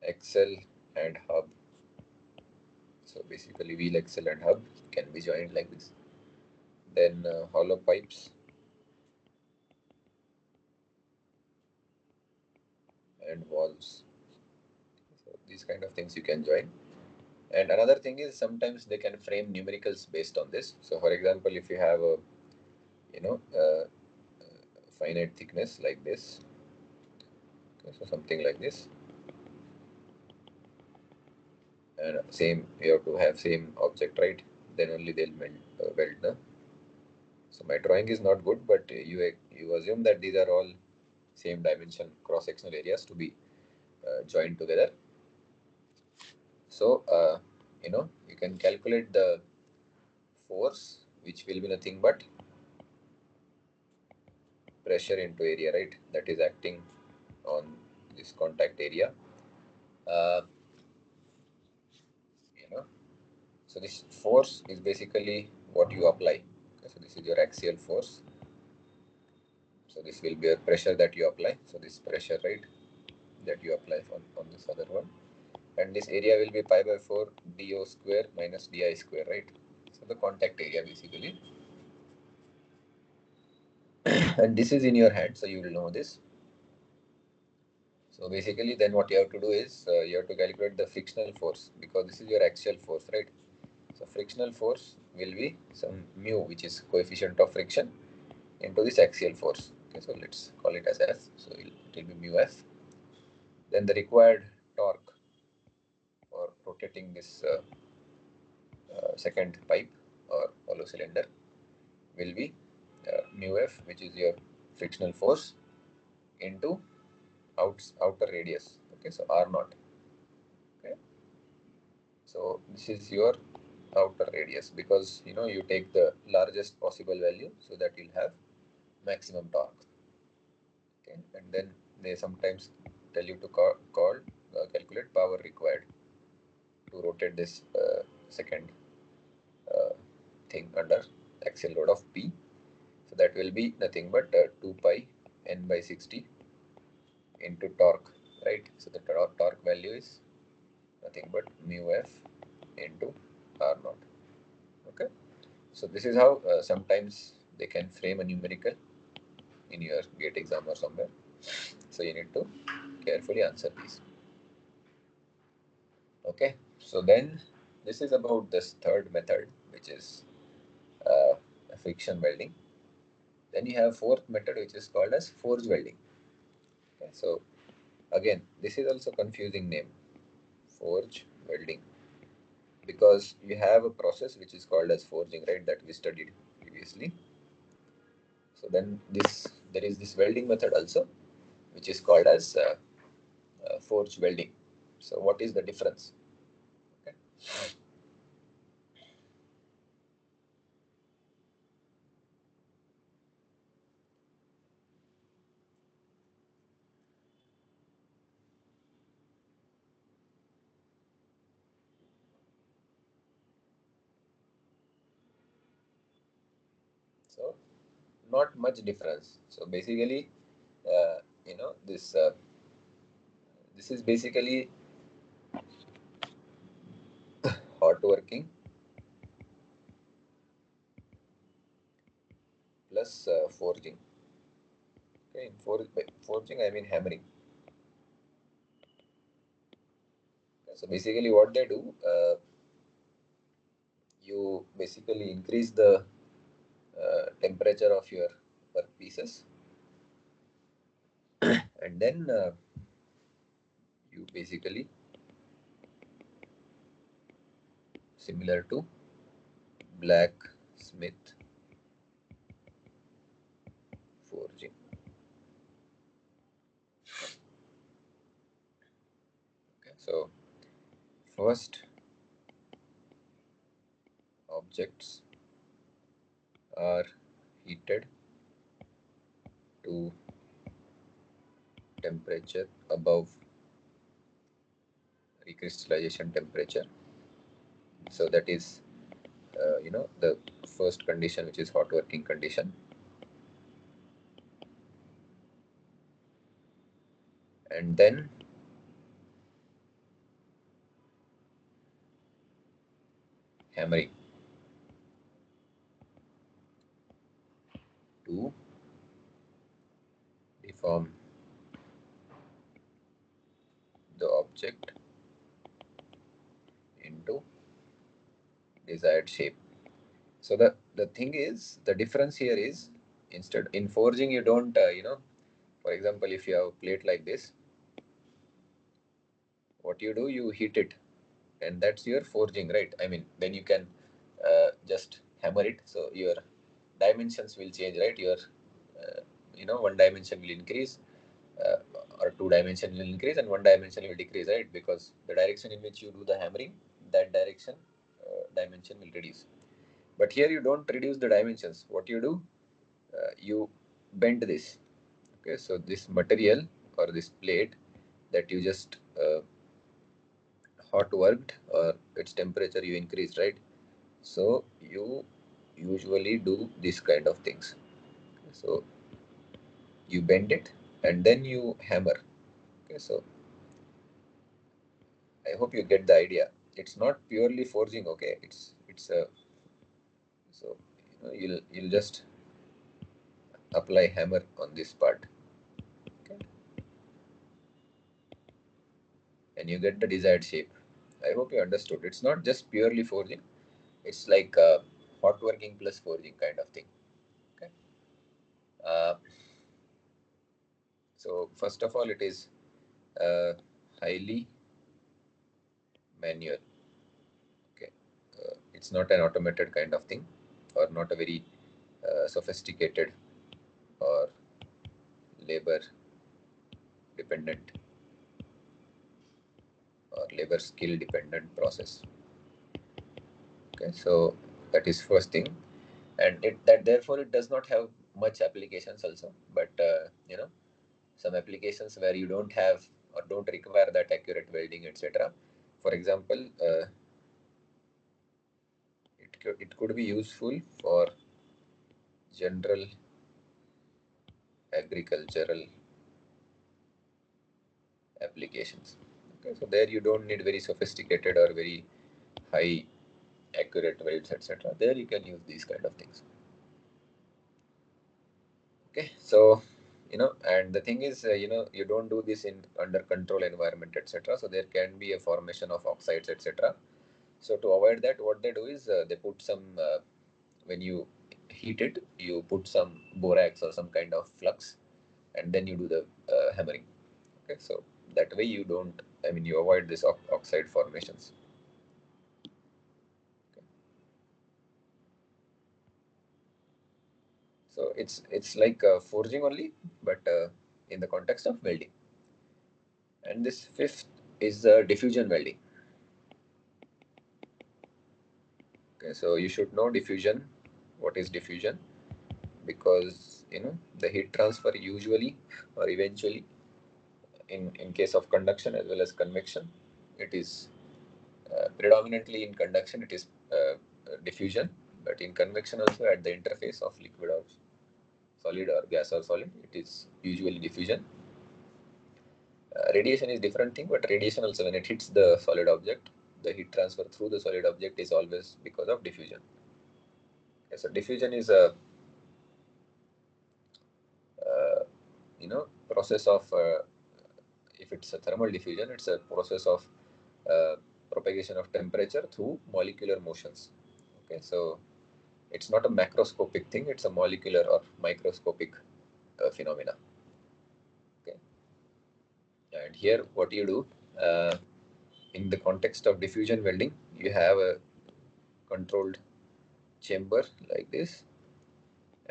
axle and hub. So basically wheel axle and hub can be joined like this. Then hollow pipes and valves. So these kind of things you can join. And another thing is sometimes they can frame numericals based on this. So for example, if you have a you know finite thickness like this, okay, so something like this, and same you have to have same object, right? Then only they'll weld the. So my drawing is not good, but you assume that these are all same dimension cross sectional areas to be joined together. So you can calculate the force, which will be nothing but pressure into area, right? That is acting on this contact area. Uh, you know, so this force is basically what you apply. Okay, so this is your axial force. So this will be a pressure that you apply. So this pressure, right, that you apply on this other one. And this area will be pi by 4 dO square minus di square, right? So the contact area basically. And this is in your hand, so you will know this. So basically then what you have to do is you have to calculate the frictional force, because this is your axial force, right? So frictional force will be some mu, which is coefficient of friction, into this axial force. Okay, so let's call it as F. So it will be mu F. Then the required torque for rotating this second pipe or hollow cylinder will be mu F, which is your frictional force, into outer radius. Okay, so R naught. Okay, so this is your outer radius, because you take the largest possible value so that you'll have maximum torque. Okay, and then they sometimes tell you to calculate power required to rotate this second uh, thing under axial load of P. So that will be nothing but 2 pi n by 60 into torque, right? So the torque value is nothing but mu F into R naught. Okay, so this is how sometimes they can frame a numerical in your gate exam or somewhere. So you need to carefully answer these. Okay, so then this is about this third method, which is uh, friction welding. Then you have fourth method, which is called as forge welding. Okay, so again, this is also confusing name, forge welding, because you have a process which is called as forging, right? That we studied previously. So then there is this welding method also, which is called as forge welding. So what is the difference? Okay. So not much difference. So basically, this is basically hot working plus forging. Okay, in forging I mean hammering. So basically, what they do, you basically increase the temperature of your workpieces, and then you basically similar to blacksmith forging. Okay, so first objects are heated to temperature above recrystallization temperature. So that is the first condition, which is hot working condition, and then hammering to deform the object into desired shape. So the thing is, the difference here is, instead in forging you don't for example, if you have a plate like this, what you do, you heat it, and that's your forging, right? I mean, then you can just hammer it, so your dimensions will change, right? Your uh, one dimension will increase, uh, or two dimension will increase, and one dimension will decrease, right? Because the direction in which you do the hammering, that direction dimension will reduce. But here you don't reduce the dimensions. What you do, you bend this. Okay, so this material or this plate that you just hot worked, or its temperature you increased, right? So you usually do this kind of things. So you bend it and then you hammer. Okay, so I hope you get the idea. It's not purely forging. Okay, it's a so you'll just apply hammer on this part. Okay, and you get the desired shape. I hope you understood. It's not just purely forging. It's like hot working plus forging kind of thing. Okay. Uh, so first of all, it is highly manual. Okay, it's not an automated kind of thing, or not a very sophisticated or labor dependent or labor skill dependent process. Okay, so that is first thing, and it that therefore it does not have much applications also. But some applications where you don't have or don't require that accurate welding, etc. For example, it could be useful for general agricultural applications. Okay, so there you don't need very sophisticated or very high accurate welds, etc. There you can use these kind of things. Okay, so and the thing is, you don't do this in under control environment, etc. So there can be a formation of oxides, etc. So to avoid that, what they do is they put some when you heat it, you put some borax or some kind of flux, and then you do the hammering. Okay, so that way you don't, I mean, you avoid this oxide formations. Okay. So it's like forging only, but in the context of welding. And this fifth is diffusion welding. Okay, so you should know diffusion. What is diffusion? Because the heat transfer usually or eventually, in case of conduction as well as convection, it is predominantly in conduction it is diffusion, but in convection also at the interface of liquid or solid or gas or solid, it is usually diffusion. Radiation is different thing, but radiation also, when it hits the solid object, the heat transfer through the solid object is always because of diffusion. Okay, so diffusion is a process of if it's a thermal diffusion, it's a process of uh, propagation of temperature through molecular motions. Okay, so it's not a macroscopic thing; it's a molecular or microscopic phenomena. Okay, and here what you do in the context of diffusion welding, you have a controlled chamber like this,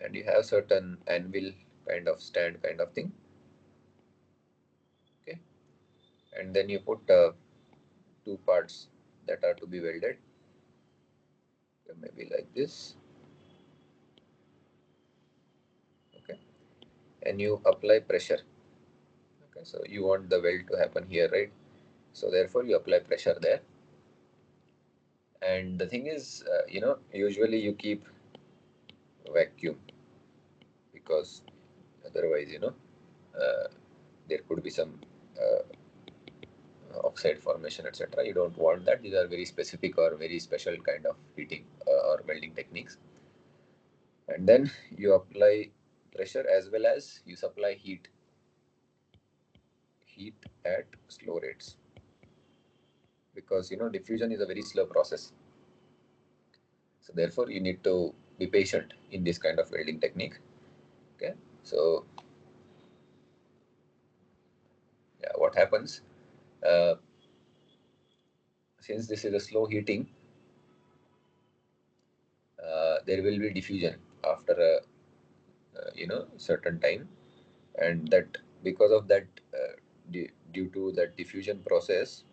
and you have certain anvil kind of stand kind of thing. Okay, and then you put two parts that are to be welded. Okay, maybe like this. Okay, and you apply pressure. Okay, so you want the weld to happen here, right? So therefore you apply pressure there, And the thing is, usually you keep vacuum, because otherwise, uh, there could be some oxide formation, etc. You don't want that. These are very specific or very special kind of heating or welding techniques. And then you apply pressure as well as you supply heat at slow rates, because diffusion is a very slow process. So therefore you need to be patient in this kind of welding technique. Okay, so yeah, what happens, uh, since this is a slow heating, there will be diffusion after a certain time, and that because of that, due to that diffusion process,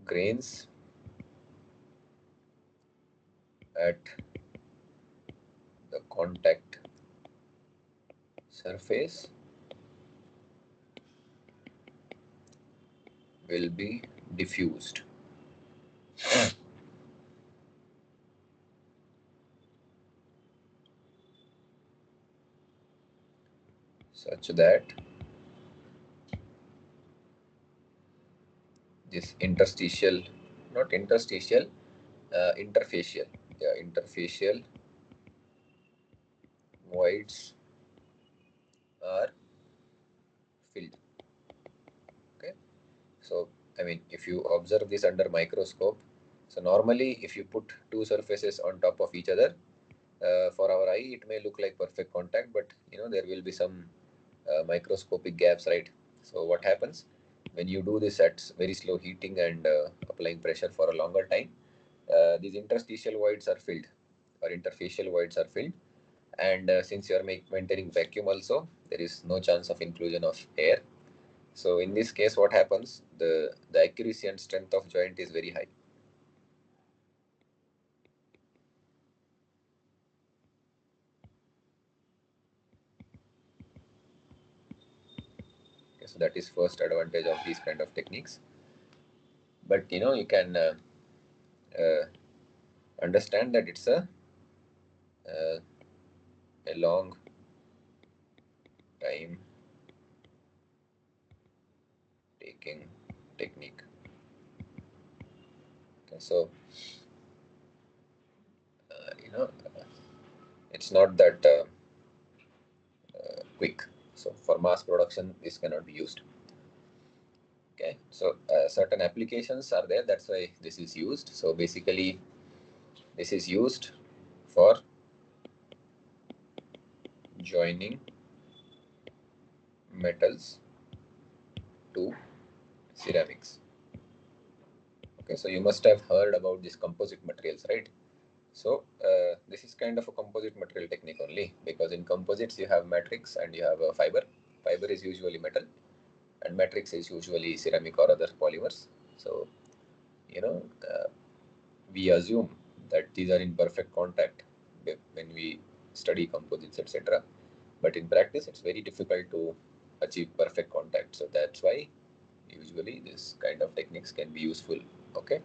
grains at the contact surface will be diffused such that this interstitial, not interstitial, interfacial, yeah, interfacial voids are filled. Okay, so I mean, if you observe this under microscope, so normally if you put two surfaces on top of each other, for our eye it may look like perfect contact, but there will be some microscopic gaps, right? So what happens when you do this at very slow heating and applying pressure for a longer time, these interstitial voids are filled, or interfacial voids are filled, and since you are maintaining vacuum also, there is no chance of inclusion of air. So in this case, what happens, the accuracy and strength of joint is very high. Okay, so that is first advantage of these kind of techniques. But you can uh, understand that it's uh, a long time taking technique. Okay, so it's not that quick. So for mass production, this cannot be used. Okay, so certain applications are there. That's why this is used. So basically, this is used for joining metals to ceramics. Okay, so you must have heard about these composite materials, right? So this is kind of a composite material technique only, because in composites you have matrix and you have a fiber. Fiber is usually metal, and matrix is usually ceramic or other polymers. So you know uh, we assume that these are in perfect contact when we study composites, etc. But in practice, it's very difficult to achieve perfect contact. So that's why usually this kind of techniques can be useful. Okay,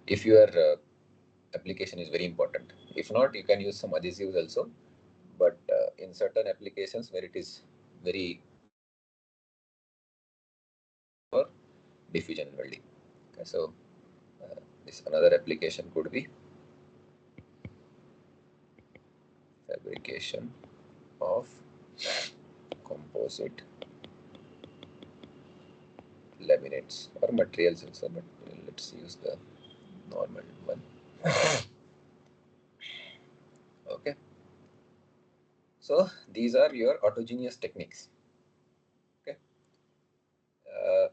if your application is very important. If not, you can use some adhesives also. But in certain applications where it is very for diffusion welding. Okay, so this another application could be fabrication of composite laminates or materials also, but let's use the normal one. Okay, so these are your autogeneous techniques. Okay, uh,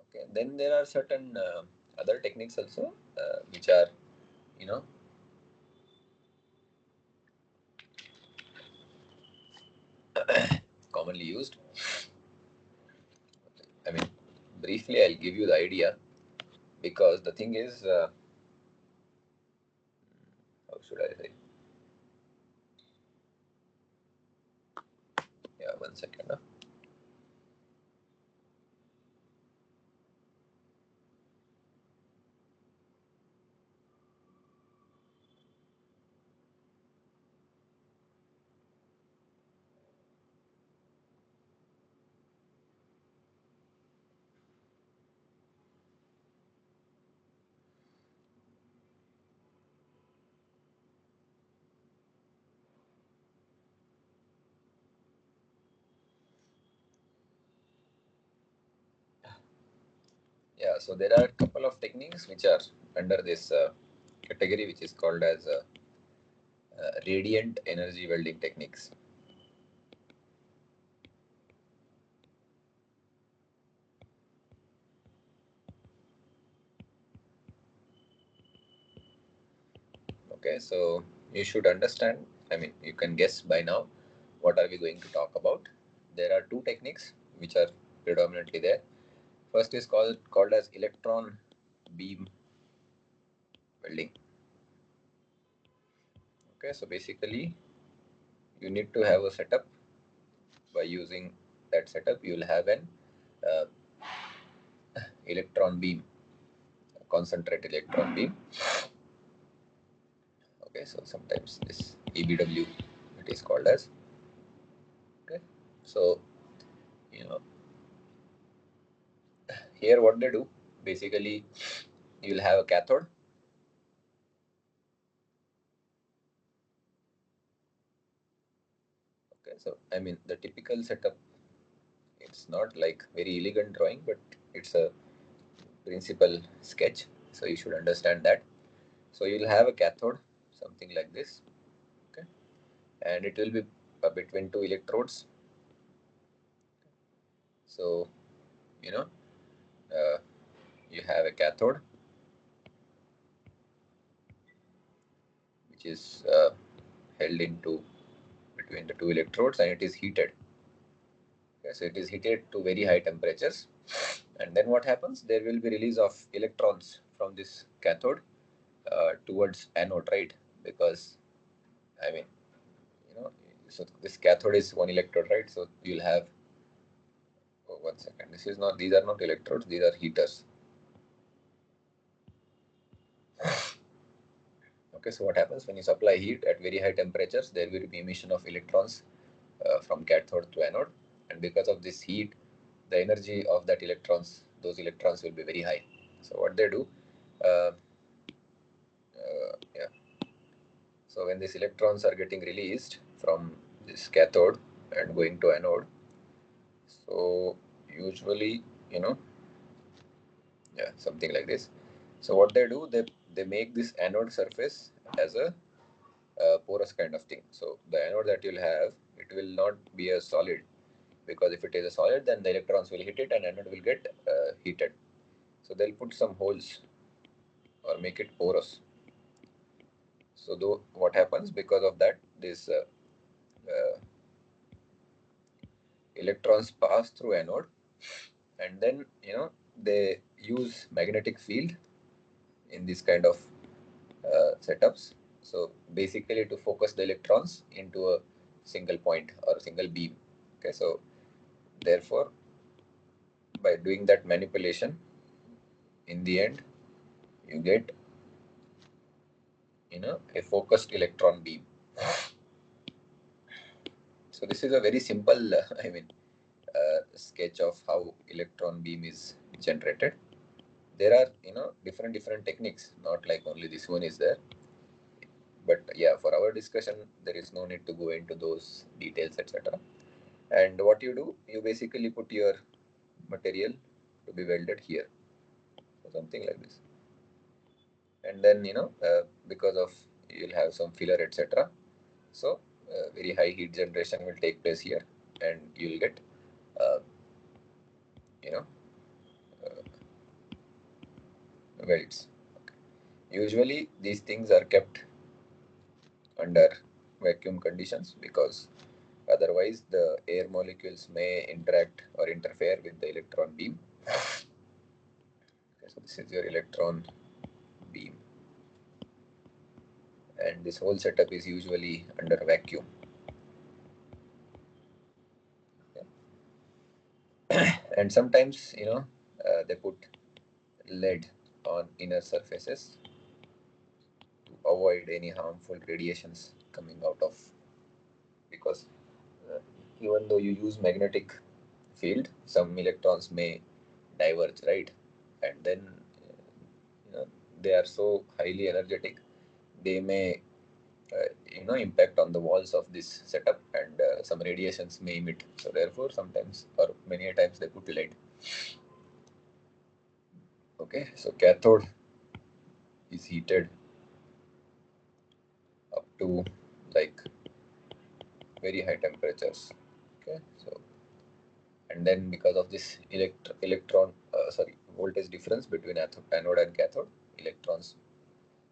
okay. Then there are certain other techniques also, which are you know commonly used. I mean, briefly, I'll give you the idea, because the thing is, should I say? Yeah, 1 second. Yeah, so there are a couple of techniques which are under this category, which is called as radiant energy welding techniques. Okay, so you should understand, I mean, you can guess by now what are we going to talk about. There are two techniques which are predominantly there. First is called as electron beam welding. Okay, so basically you need to have a setup. By using that setup, you will have an uh, electron beam, concentrate electron beam. Okay, so sometimes this EBW it is called as. Okay, so you know here what they do basically, you'll have a cathode. Okay, so I mean the typical setup, it's not like very elegant drawing, but it's a principal sketch, so you should understand that. So you'll have a cathode, something like this. Okay, and it will be between two electrodes. So you know uh, you have a cathode which is held into between the two electrodes, and it is heated. Okay, so it is heated to very high temperatures, and then what happens, there will be release of electrons from this cathode towards anode, right? Because I mean, so this cathode is one electrode, right? So you'll have, oh, 1 second, this is not, these are not electrodes, these are heaters. Okay, so what happens when you supply heat at very high temperatures, there will be emission of electrons from cathode to anode, and because of this heat, the energy of that electrons, those electrons will be very high. So what they do, uh, yeah, so when these electrons are getting released from this cathode and going to anode, so usually, you know, yeah, something like this. So what they do, they make this anode surface as a porous kind of thing. So the anode that you'll have, it will not be a solid, because if it is a solid, then the electrons will hit it and anode will get heated. So they'll put some holes or make it porous. So though what happens because of that, this uh, electrons pass through anode, and then they use magnetic field in this kind of setups. So basically to focus the electrons into a single point or a single beam. Okay, so therefore by doing that manipulation, in the end you get a focused electron beam. So this is a very simple I mean sketch of how electron beam is generated. There are different techniques, not like only this one is there, but yeah, for our discussion there is no need to go into those details, etc. And what you do, you basically put your material to be welded here, so something like this. And then because of, you'll have some filler, etc. So very high heat generation will take place here, and you'll get uh, you know uh, welds. Usually these things are kept under vacuum conditions, because otherwise the air molecules may interact or interfere with the electron beam. Okay, so this is your electron beam, and this whole setup is usually under vacuum. And sometimes, they put lead on inner surfaces to avoid any harmful radiations coming out of, because uh, even though you use magnetic field, some electrons may diverge, right? And then they are so highly energetic, they may impact on the walls of this setup, and some radiations may emit. So therefore, sometimes or many a times they put lead. Okay, so cathode is heated up to like very high temperatures. Okay, so and then because of this electron sorry voltage difference between anode and cathode, electrons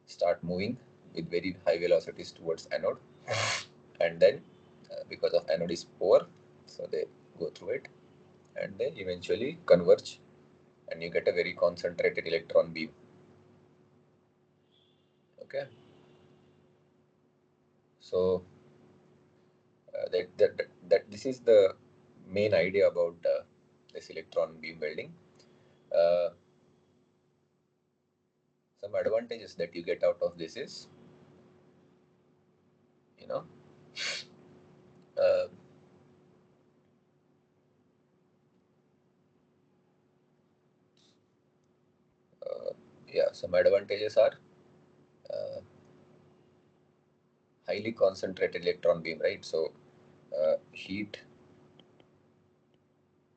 start moving with very high velocities towards anode, and then because of anode is poor, so they go through it and they eventually converge, and you get a very concentrated electron beam. Okay, so that this is the main idea about this electron beam welding. uh, some advantages that you get out of this is, you know uh, uh, yeah, some advantages are uh, highly concentrated electron beam, right? So heat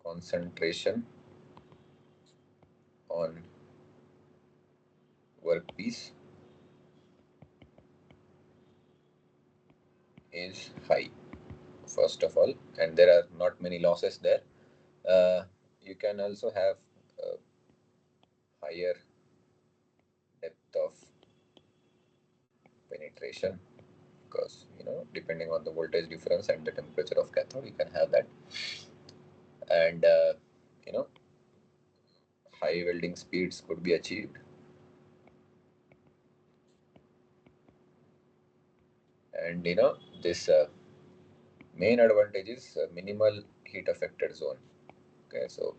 concentration on workpiece is high, first of all, and there are not many losses there. You can also have higher depth of penetration, because depending on the voltage difference and the temperature of cathode, you can have that. And you know high welding speeds could be achieved, and this main advantage is minimal heat affected zone. Okay, so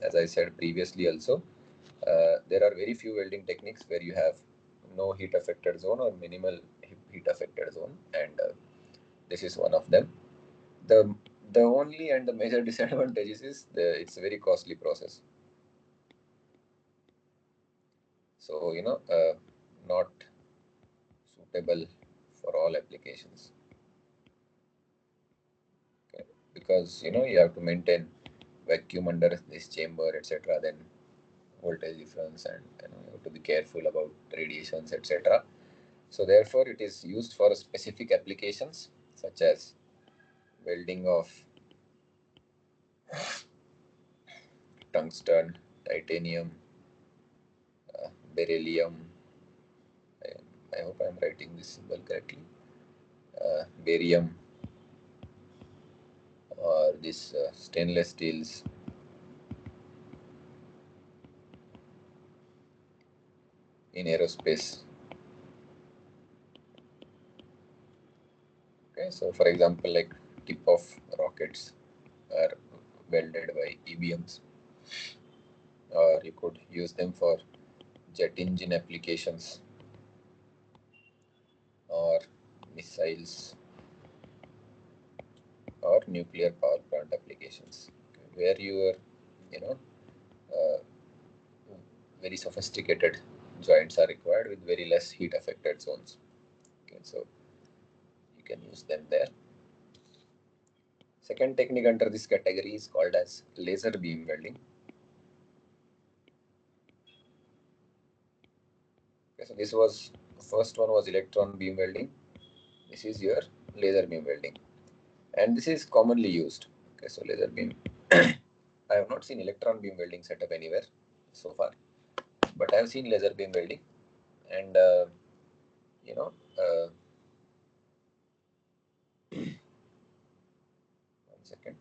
as I said previously also, there are very few welding techniques where you have no heat affected zone or minimal heat affected zone, and this is one of them. The only and the major disadvantages is it's a very costly process. So not suitable for all applications. Okay, because you have to maintain vacuum under this chamber, etc. Then voltage difference, and you have to be careful about radiations, etc. So therefore, it is used for specific applications such as welding of tungsten, titanium, beryllium. I hope I'm writing this symbol correctly. Barium, or this stainless steels in aerospace. Okay, so for example, like tip of rockets are welded by EBMs, or you could use them for jet engine applications or missiles or nuclear power plant applications, okay, where your you know uh, very sophisticated joints are required with very less heat affected zones. Okay, so you can use them there. Second technique under this category is called as laser beam welding. Okay, so this was first one was electron beam welding. This is your laser beam welding, and this is commonly used. Okay, so laser beam. I have not seen electron beam welding setup anywhere so far, but I have seen laser beam welding, and you know, uh, one second.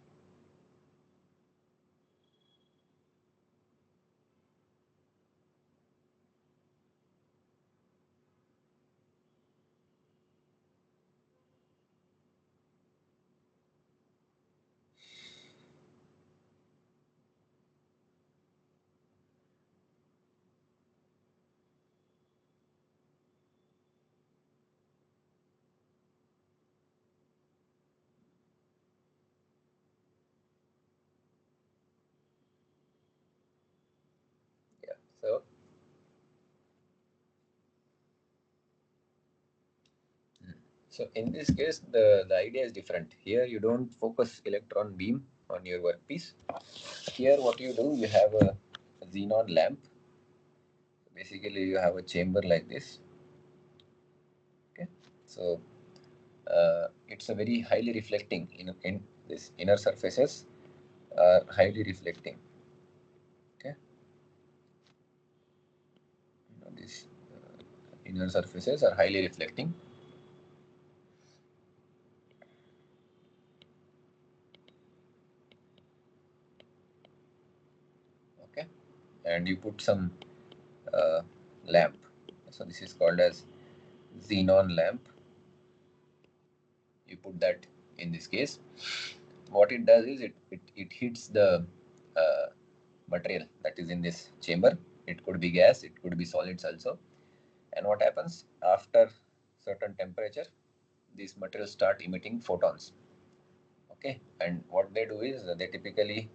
So in this case, the idea is different. Here you don't focus electron beam on your workpiece. Here what you do, you have a xenon lamp. Basically you have a chamber like this. Okay, so it's a very highly reflecting in this inner surfaces are highly reflecting. Okay, these inner surfaces are highly reflecting. Okay, and you put some uh, lamp. So this is called as xenon lamp. You put that in this case. What it does is it hits the uh, material that is in this chamber. It could be gas, it could be solids also. And what happens after certain temperature, these materials start emitting photons. Okay, and what they do is they typically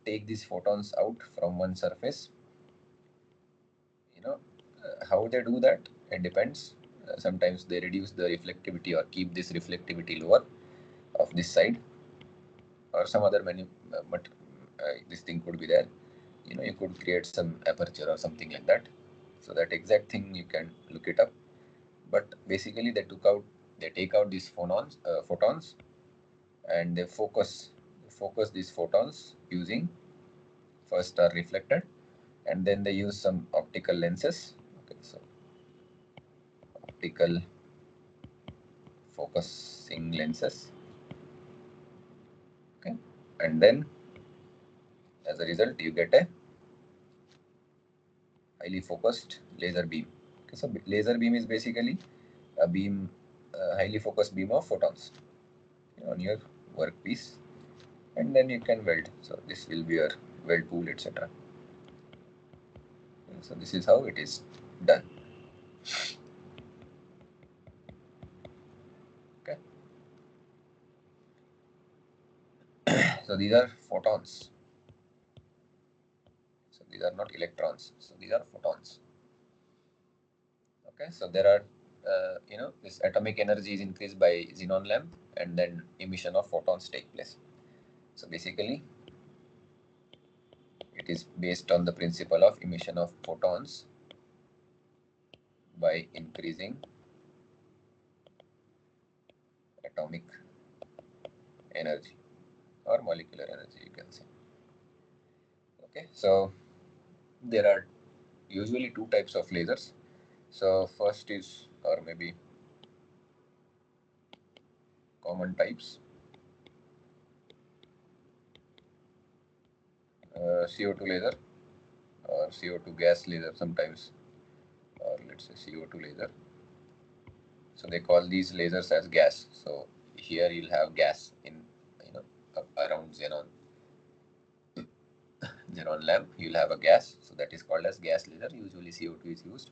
take these photons out from one surface. You know, how they do that, it depends. Sometimes they reduce the reflectivity or keep this reflectivity lower of this side, or some other menu, but this thing could be there. You could create some aperture or something like that. So that exact thing you can look it up. But basically, they take out these photons, and they focus these photons using first are reflected, and then they use some optical lenses. Okay, so optical focusing lenses. Okay, and then as a result, you get a highly focused laser beam. Okay, so laser beam is basically a beam, a highly focused beam of photons on your workpiece, and then you can weld. So this will be your weld tool, etc. So this is how it is done. Okay. So these are photons. So these are not electrons. So these are photons. Okay. So there are, this atomic energy is increased by xenon lamp, and then emission of photons take place. So basically, it is based on the principle of emission of photons by increasing atomic energy or molecular energy, you can say. Okay, so there are usually two types of lasers. So first is, or maybe common types, CO2 laser or CO2 gas laser sometimes, or let's say CO2 laser. So they call these lasers as gas. So here you'll have gas in, around xenon lamp. You'll have a gas, so that is called as gas laser. Usually CO2 is used,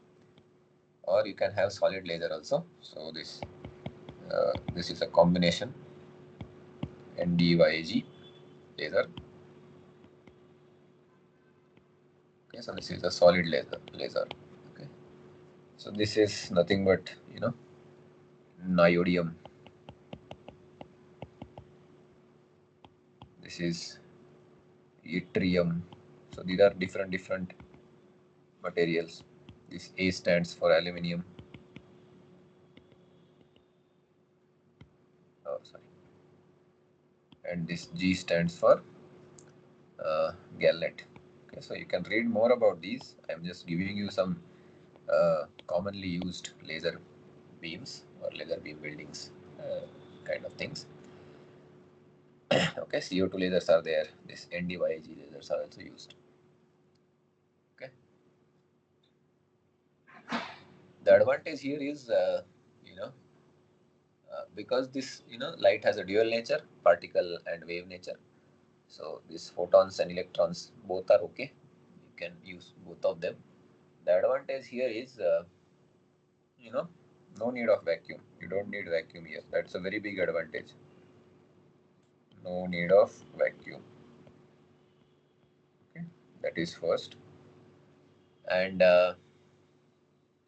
or you can have solid laser also. So this is a combination NdYAG laser. Okay, so this is a solid laser. Okay, so this is nothing but niobium. This is yttrium. So these are different materials. This A stands for aluminium. Oh, sorry. And this G stands for galnet. Okay, so you can read more about these. I'm just giving you some commonly used laser beams or laser beam buildings kind of things. Okay, CO2 lasers are there. This NdYAG lasers are also used. Okay. The advantage here is, because this, light has a dual nature, particle and wave nature. So these photons and electrons both are okay. You can use both of them. The advantage here is, you know, no need of vacuum. You don't need vacuum here. That's a very big advantage. No need of vacuum. Okay, that is first. And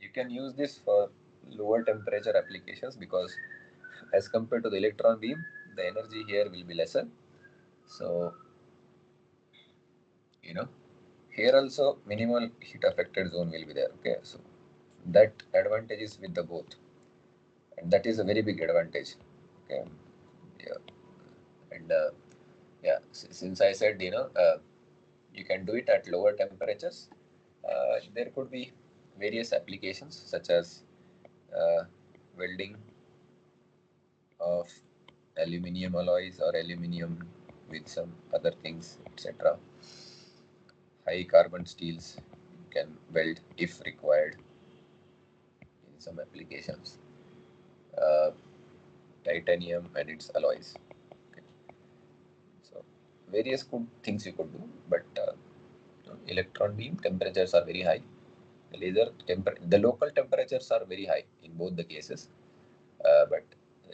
you can use this for lower temperature applications, because as compared to the electron beam, the energy here will be lesser. So, you know, here also minimal heat affected zone will be there. Okay, so that advantage is with the both, and that is a very big advantage. Okay, yeah, and yeah, since I said, you can do it at lower temperatures, there could be various applications such as uh, welding of aluminium alloys or aluminium with some other things, etc. High carbon steels you can weld if required in some applications. Uh, Titanium and its alloys. Okay. So various good things you could do, but electron beam temperatures are very high. The local temperatures are very high in both the cases, but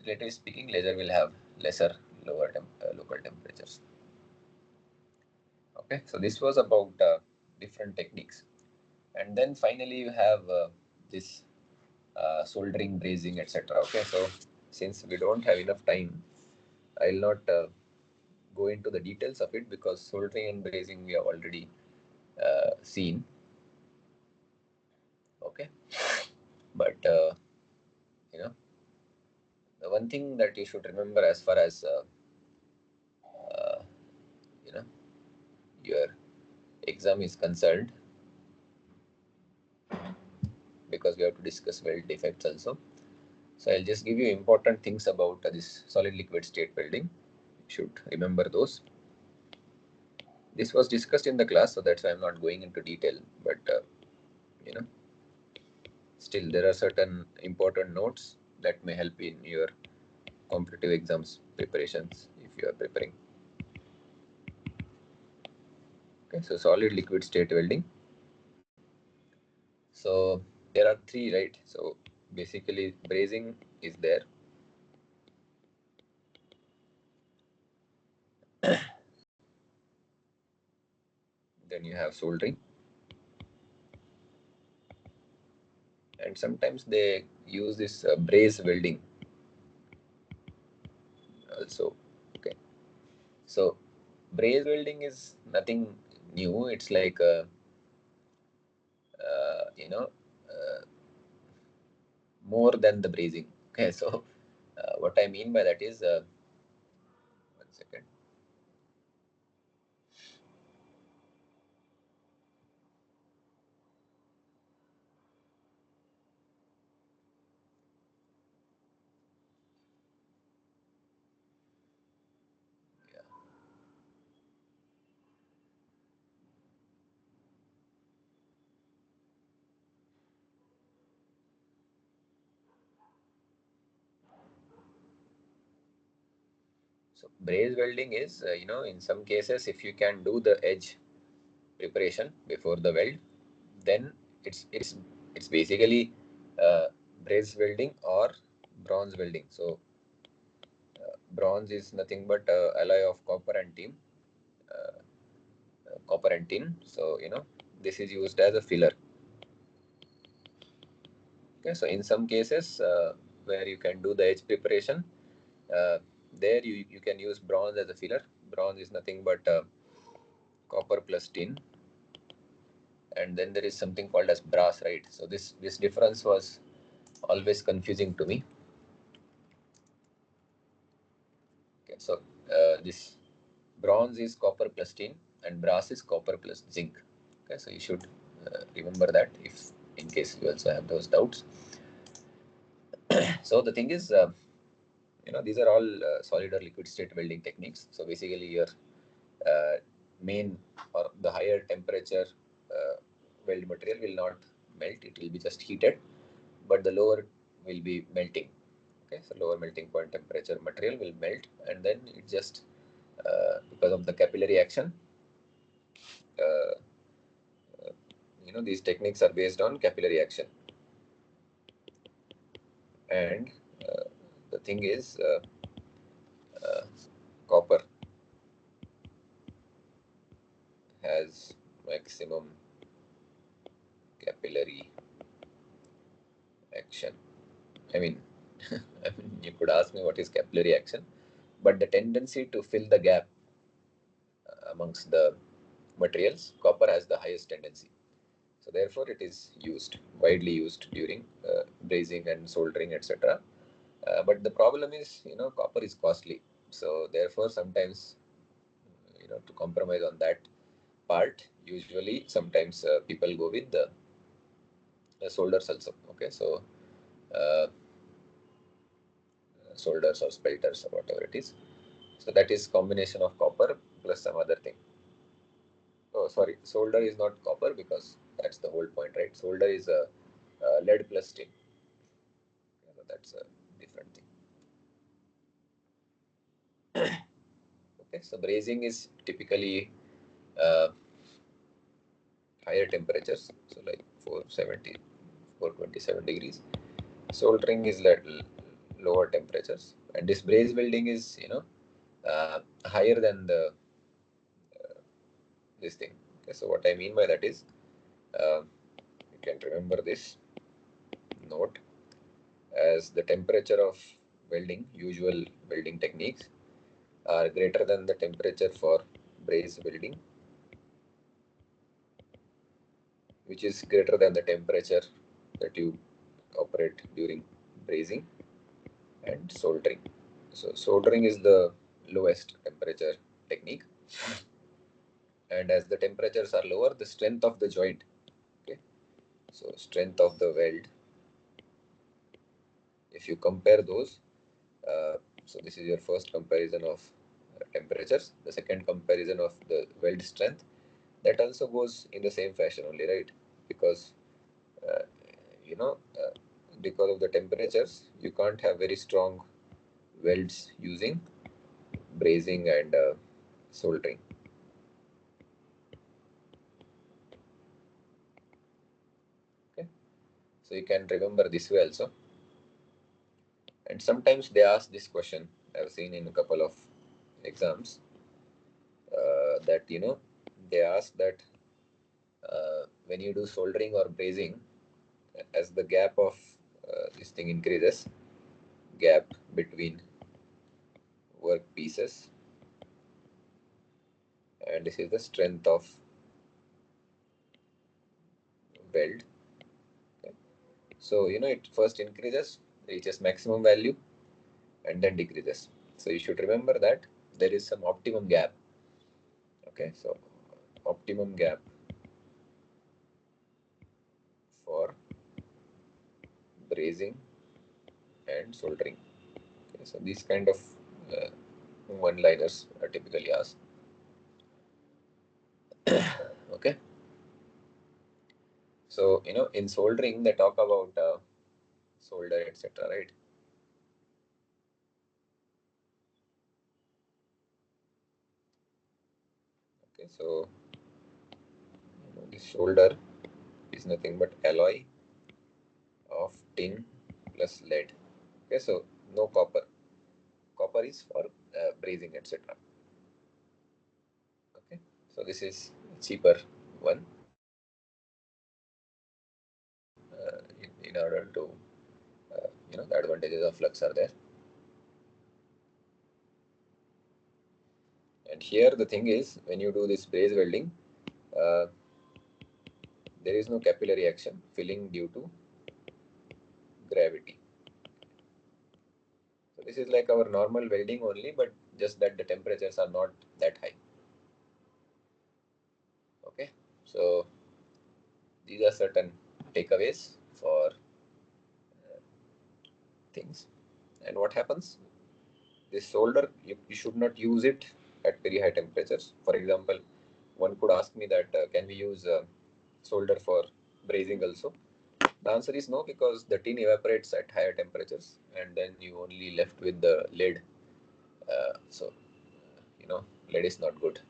relatively speaking, laser will have lesser local temperatures. Okay, so this was about different techniques, and then finally you have this soldering, brazing, etc. Okay, so since we don't have enough time, I'll not go into the details of it, because soldering and brazing we have already seen. Okay, but you know the one thing that you should remember as far as uh, you know your exam is concerned, because we have to discuss weld defects also. So I'll just give you important things about this solid liquid state welding. You should remember those. This was discussed in the class, so that's why I'm not going into detail. But you know, still there are certain important notes that may help in your competitive exams preparations if you are preparing. Okay, so solid liquid state welding. So there are three, right? So basically, brazing is there. Then you have soldering, and sometimes they use this braze welding also. Okay, so braze welding is nothing new. It's like uh, you know uh, more than the brazing. Okay, so what I mean by that is, 1 second. Yeah. So braze welding is, in some cases, if you can do the edge preparation before the weld, then it's basically uh, braze welding or bronze welding. So bronze is nothing but alloy of uh, copper and tin. So this is used as a filler. Okay, so in some cases where you can do the edge preparation, uh, there you can use bronze as a filler. Bronze is nothing but copper plus tin, and then there is something called as brass, right? So this difference was always confusing to me. Okay, so this bronze is copper plus tin, and brass is copper plus zinc. Okay, so you should remember that, if in case you also have those doubts. So the thing is, these are all solid or liquid state welding techniques. So basically, your uh, main or the higher temperature weld material will not melt; it will be just heated, but the lower will be melting. Okay, so lower melting point temperature material will melt, and then it just because of the capillary action, uh, these techniques are based on capillary action. And uh, the thing is, uh, copper has maximum capillary action. I mean, I mean, you could ask me what is capillary action, but the tendency to fill the gap amongst the materials, copper has the highest tendency. So therefore, it is used, widely used during brazing and soldering, etc. But the problem is, copper is costly. So therefore, sometimes, to compromise on that part, usually sometimes people go with the solders also. Okay, so uh, solders or spelters or whatever it is. So that is combination of copper plus some other thing. Oh, sorry, solder is not copper because that's the whole point, right? Solder is a lead plus tin. So that's a different thing. Okay, so brazing is typically uh, higher temperatures, so like 470, 427 degrees. Soldering is little lower temperatures, and this braze welding is higher than the this thing. Okay, so what I mean by that is you can remember this note as the temperature of welding, usual welding techniques are greater than the temperature for braze welding, which is greater than the temperature that you operate during brazing and soldering. So soldering is the lowest temperature technique, and as the temperatures are lower, the strength of the joint, okay, so strength of the weld, if you compare those, so this is your first comparison of temperatures, the second comparison of the weld strength, that also goes in the same fashion only, right? Because uh, you know uh, because of the temperatures, you can't have very strong welds using brazing and soldering. Okay, so you can remember this way also. And sometimes they ask this question, I've seen in a couple of exams, that they ask that when you do soldering or brazing, as the gap of this thing increases, gap between work pieces, and this is the strength of weld. Okay. So it first increases, reaches maximum value, and then decreases. So you should remember that there is some optimum gap. Okay, so optimum gap for brazing and soldering. Okay, so these kind of uh, one-liners are typically asked. Okay, so in soldering they talk about solder, etc. Right? Okay, so this solder is nothing but alloy of tin plus lead. Okay, so no copper. Copper is for brazing, etc. Okay, so this is cheaper one in order to the advantages of flux are there. And here the thing is, when you do this braze welding, uh, there is no capillary action filling due to gravity. So this is like our normal welding only, but just that the temperatures are not that high. Okay, so these are certain takeaways for things. And what happens? This solder, you should not use it at very high temperatures. For example, one could ask me that can we use solder for brazing also? The answer is no, because the tin evaporates at higher temperatures, and then you only left with the lead. So lead is not good.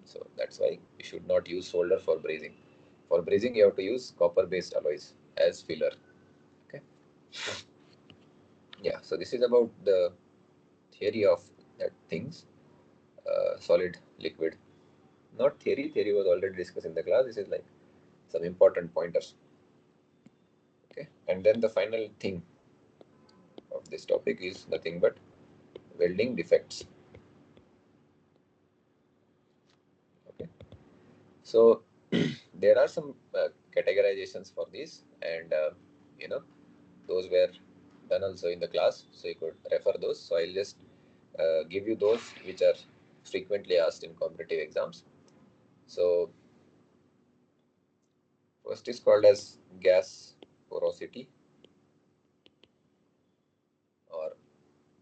So that's why you should not use solder for brazing. For brazing, you have to use copper-based alloys as filler. Okay. Yeah. So this is about the theory of that things, solid, liquid. Not theory. Theory was already discussed in the class. This is like some important pointers. Okay, and then the final thing of this topic is nothing but welding defects. Okay, so there are some categorizations for this, and you know those were done also in the class, so you could refer those. So I'll just give you those which are frequently asked in competitive exams. So first is called as gas porosity or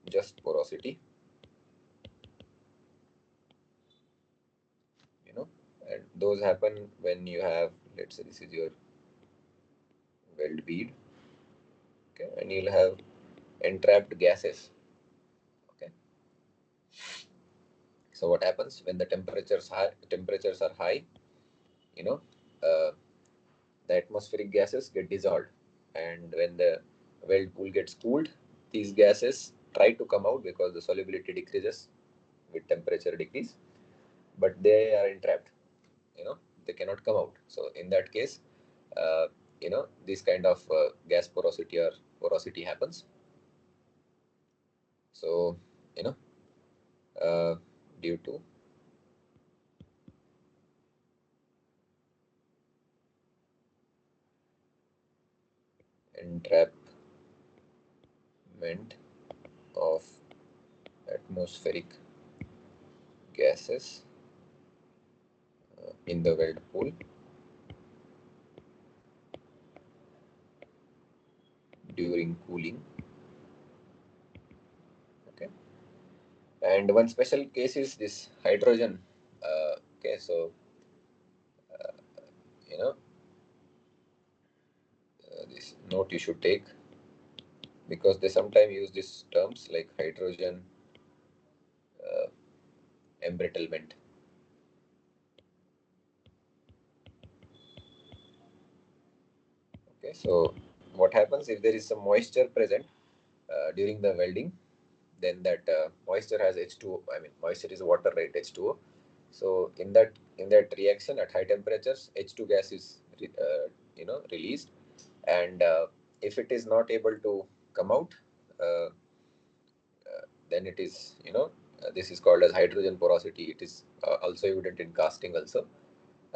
just porosity, you know, and those happen when you have, let's say this is your weld bead, okay, and you'll have entrapped gases. Okay, so what happens when the temperatures are high, you know, uh, the atmospheric gases get dissolved, and when the weld pool gets cooled, these gases try to come out because the solubility decreases with temperature decrease, but they are entrapped, you know, they cannot come out. So in that case, uh, this kind of gas porosity or porosity happens. So you know uh, due to entrapment of atmospheric gases in the weld pool during cooling. Okay, and one special case is this hydrogen. Okay, so uh, you know this note you should take, because they sometimes use these terms like hydrogen uh, embrittlement. Okay, so what happens if there is some moisture present during the welding? Then that moisture has H2O. I mean, moisture is water, right? H2O. So in that reaction at high temperatures, H2 gas is released, and if it is not able to come out, uh, then it is this is called as hydrogen porosity. It is also evident in casting also,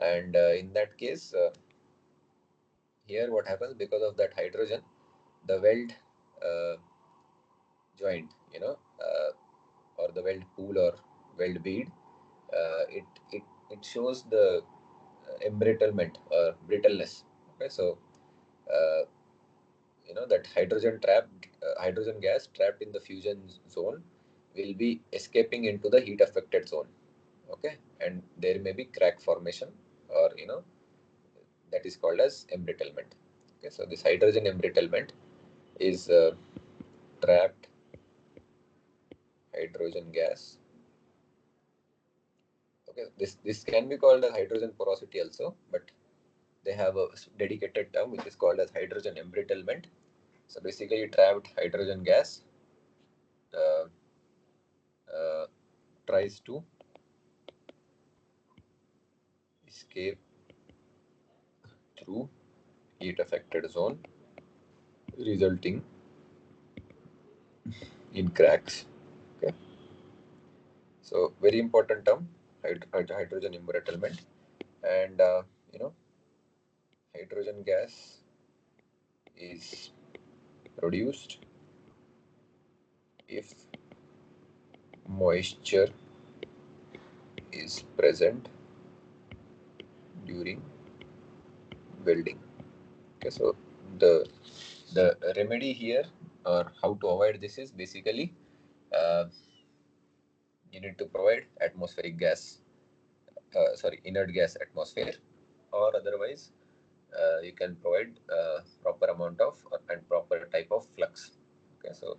and in that case, here what happens because of that hydrogen, the weld uh, joint, or the weld pool or weld bead, it shows the embrittlement or brittleness. Okay, so uh, that hydrogen gas trapped in the fusion zone will be escaping into the heat affected zone. Okay, and there may be crack formation, or that is called as embrittlement. Okay, so this hydrogen embrittlement is trapped hydrogen gas. Okay, this can be called as hydrogen porosity also, but they have a dedicated term which is called as hydrogen embrittlement. So basically, trapped hydrogen gas uh, uh, tries to escape through heat affected zone, resulting in cracks. Okay, so very important term, hydrogen embrittlement, and hydrogen gas is produced if moisture is present during welding. Okay, so the the remedy here, or how to avoid this, is basically uh, you need to provide atmospheric gas, inert gas atmosphere, or otherwise you can provide proper amount of and proper type of flux. Okay, so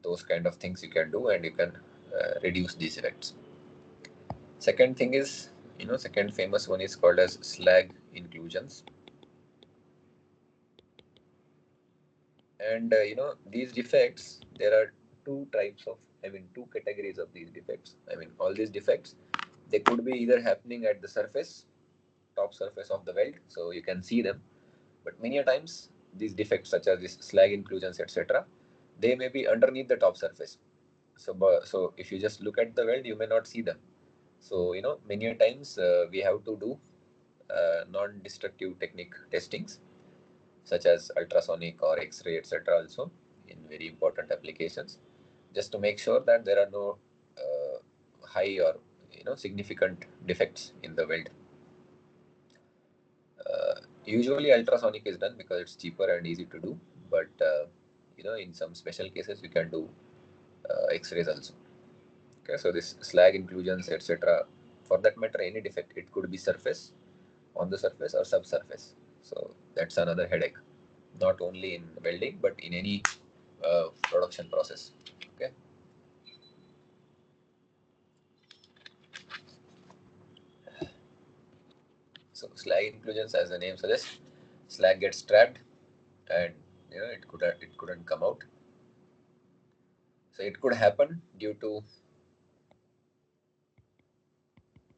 those kind of things you can do, and you can reduce these effects. Second thing is, second famous one is called as slag inclusions. And these defects, there are two categories of these defects. I mean, all these defects, they could be either happening at the surface, top surface of the weld, so you can see them, but many a times these defects such as this slag inclusions, etc., they may be underneath the top surface. So if you just look at the weld, you may not see them. So many a times we have to do non-destructive technique testings such as ultrasonic or X-ray, etc. also in very important applications, just to make sure that there are no high or significant defects in the weld. Usually ultrasonic is done because it's cheaper and easy to do, but in some special cases you can do X-rays also. Okay, so this slag inclusions, etc. For that matter, any defect, it could be surface, on the surface, or subsurface. So that's another headache, not only in welding but in any production process. Okay. So slag inclusions, as the name suggests, slag gets trapped, and it couldn't come out. So it could happen due to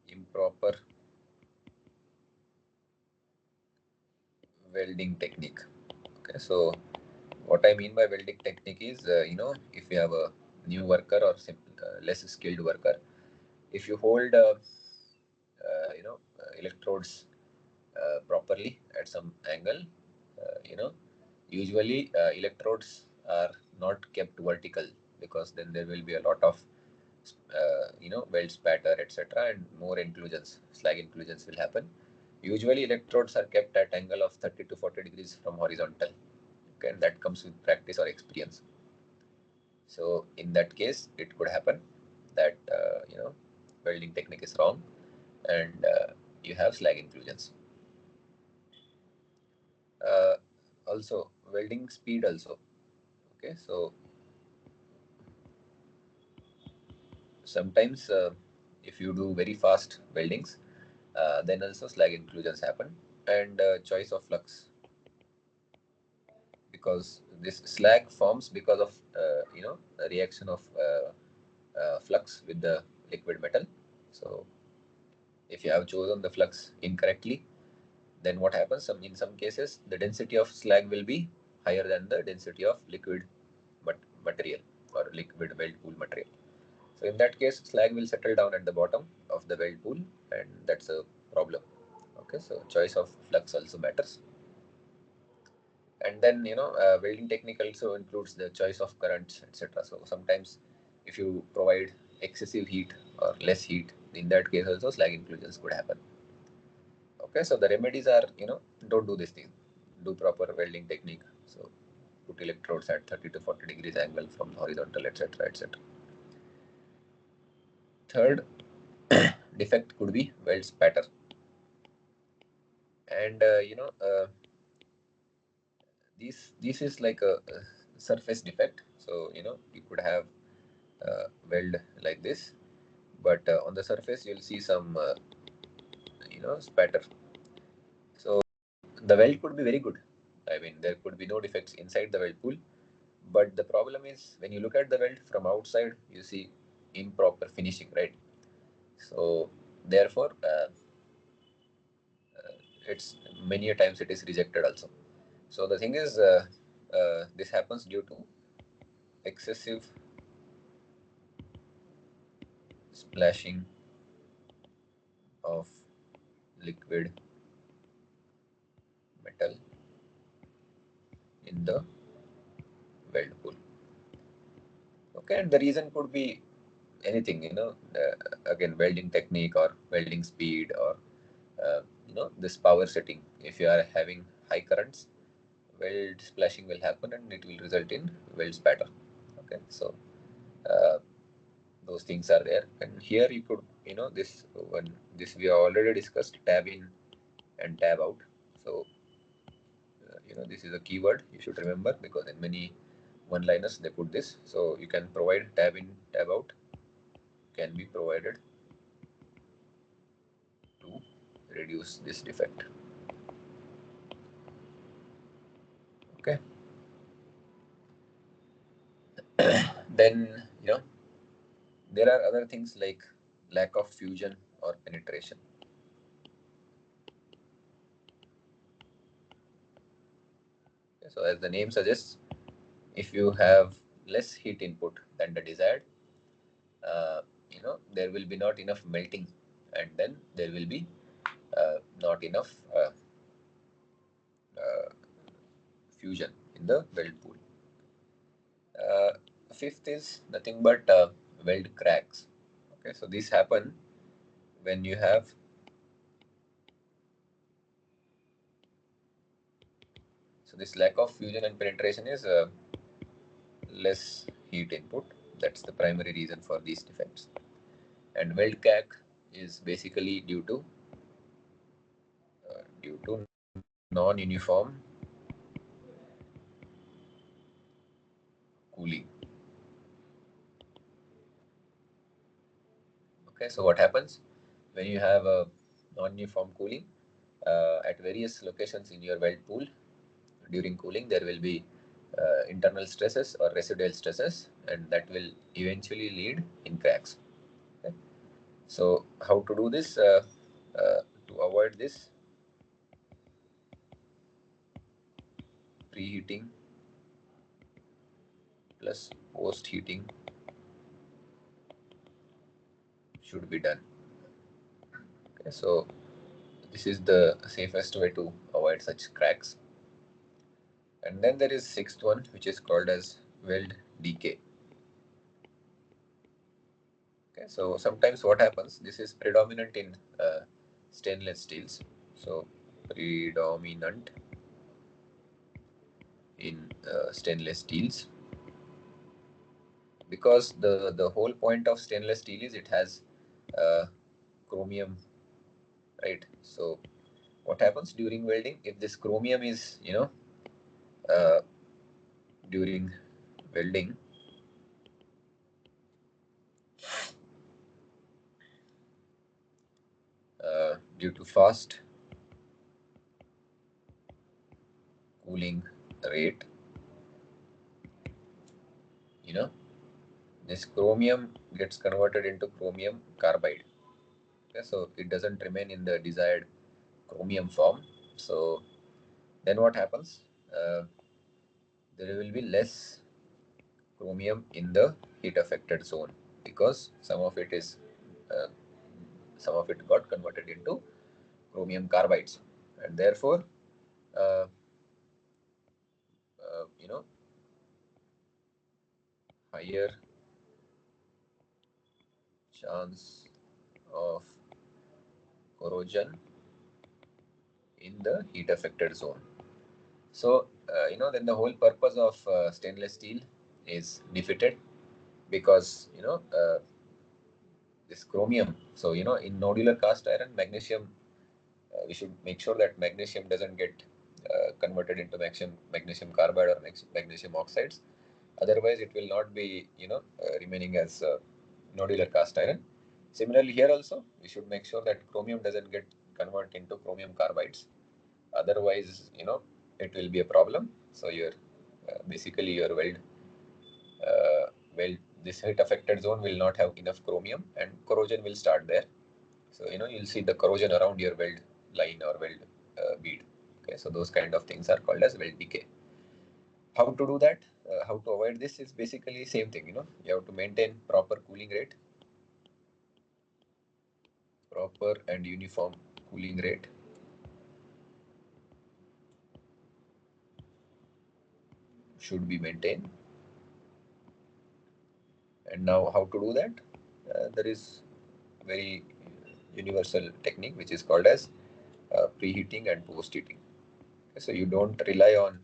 improper welding technique. Okay, so what I mean by welding technique is, if you have a new worker or less skilled worker, if you hold electrodes properly at some angle, usually electrodes are not kept vertical, because then there will be a lot of weld spatter, etc., and more inclusions, slag inclusions will happen. Usually electrodes are kept at angle of 30 to 40 degrees from horizontal. Okay, and that comes with practice or experience. So in that case, it could happen that welding technique is wrong, and you have slag inclusions. Also welding speed also. Okay, so sometimes if you do very fast weldings, then also slag inclusions happen, and choice of flux, because this slag forms because of a reaction of flux with the liquid metal. So if you have chosen the flux incorrectly, then what happens? In some cases, the density of slag will be higher than the density of liquid material or liquid weld pool material. So in that case, slag will settle down at the bottom of the weld pool, and that's a problem. Okay, so choice of flux also matters. And then welding technique also includes the choice of currents, etc. So sometimes if you provide excessive heat or less heat, in that case also slag inclusions could happen. Okay, so the remedies are, don't do this thing, do proper welding technique. So put electrodes at 30 to 40 degrees angle from the horizontal, etc., etc. Third defect could be weld spatter, and this is like a surface defect. So you could have weld like this, but on the surface you'll see some spatter. So the weld could be very good. I mean, there could be no defects inside the weld pool, but the problem is when you look at the weld from outside, you see improper finishing, right? So therefore, it's many a times it is rejected also. So the thing is, this happens due to excessive splashing of liquid metal in the weld pool. Okay, and the reason could be anything, again, welding technique or welding speed, or this power setting. If you are having high currents, weld splashing will happen and it will result in weld spatter. Okay, so uh, those things are there, and here you could, this we have already discussed, tab in and tab out. So this is a keyword you should remember, because in many one liners they put this. So you can provide tab in, tab out can be provided to reduce this defect. Okay, then there are other things like lack of fusion or penetration. Okay, So as the name suggests, if you have less heat input than the desired, there will be not enough melting, and then there will be not enough uh, fusion in the weld pool. Uh, Fifth is nothing but weld cracks. Okay, so these happen when you have this lack of fusion and penetration is less heat input. That's the primary reason for these defects. And weld crack is basically due to non-uniform cooling. Okay, so what happens when you have a non-uniform cooling at various locations in your weld pool? During cooling, there will be internal stresses or residual stresses, and that will eventually lead in cracks. Okay? So how to do this? To avoid this, preheating plus post heating should be done. Okay, so this is the safest way to avoid such cracks. And then there is sixth one, which is called as weld decay. Okay, so sometimes what happens, this is predominant in stainless steels. So predominant in stainless steels, because the whole point of stainless steel is it has chromium, right? So what happens during welding, if this chromium is uh, during welding, due to fast cooling rate, you know this chromium gets converted into chromium carbide. Okay, so it doesn't remain in the desired chromium form. So then what happens, there will be less chromium in the heat affected zone, because uh, some of it got converted into chromium carbides, and therefore uh, uh, you know higher chance of corrosion in the heat affected zone. So then the whole purpose of stainless steel is defeated, because this chromium. So in nodular cast iron, magnesium, we should make sure that magnesium doesn't get converted into magnesium carbide or magnesium oxides. Otherwise, it will not be remaining as nodular cast iron. Similarly, here also we should make sure that chromium doesn't get converted into chromium carbides. Otherwise, it will be a problem. So your basically your weld this heat affected zone will not have enough chromium, and corrosion will start there. So you'll see the corrosion around your weld line or weld bead. Okay, so those kind of things are called as weld decay. How to do that? How to avoid this is basically same thing. You have to maintain proper cooling rate, proper and uniform cooling rate. Should be maintained. And now how to do that? There is very universal technique which is called as preheating and post heating. So you don't rely on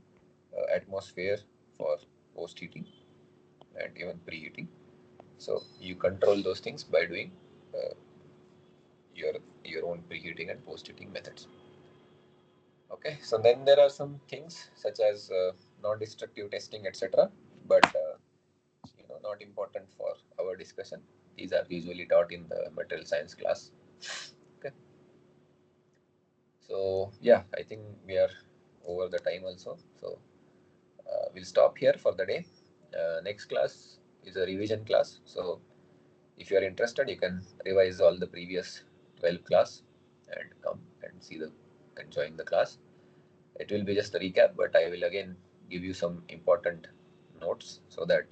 atmosphere for post heating and even preheating. So you control those things by doing uh, your your own preheating and post heating methods. Okay, so then there are some things such as non-destructive testing, etc. But not important for our discussion. These are usually taught in the material science class. Okay, so yeah, I think we are over the time also. So we'll stop here for the day. Next class is a revision class. So if you are interested, you can revise all the previous 12 class and come and see and join the class. It will be just a recap, but I will again give you some important notes so that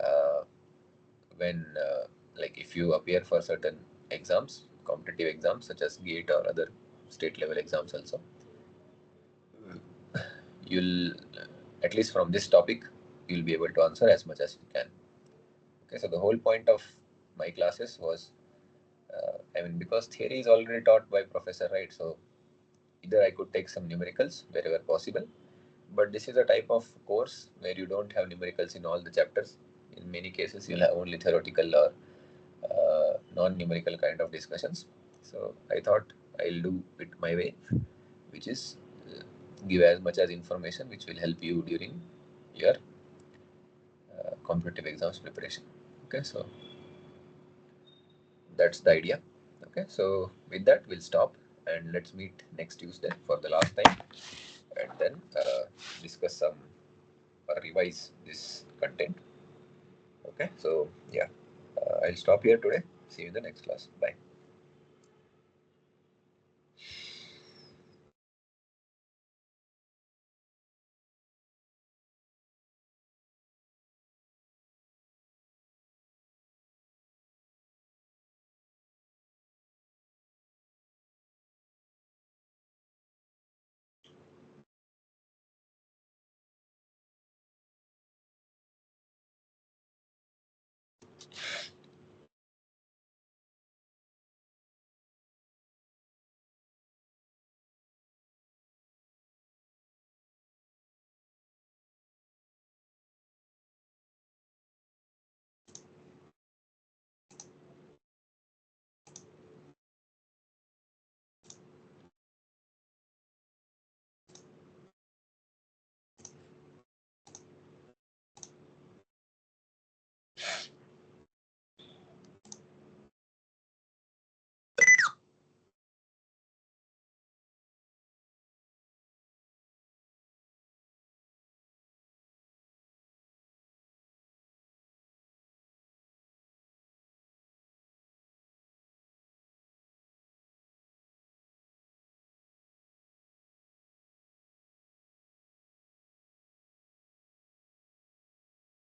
uh, when like if you appear for certain exams, competitive exams such as GATE or other state level exams also, you'll at least from this topic you'll be able to answer as much as you can. Okay, so the whole point of my classes was, I mean, because theory is already taught by professor, right? So either I could take some numericals wherever possible, but this is a type of course where you don't have numericals in all the chapters. In many cases, you'll have only theoretical or non-numerical kind of discussions. So I thought I'll do it my way, which is give as much as information which will help you during your competitive exams preparation. Okay, so that's the idea. Okay, so with that we'll stop and let's meet next Tuesday for the last time, and then discuss some revise this content. Okay, so yeah, I'll stop here today. See you in the next class. Bye.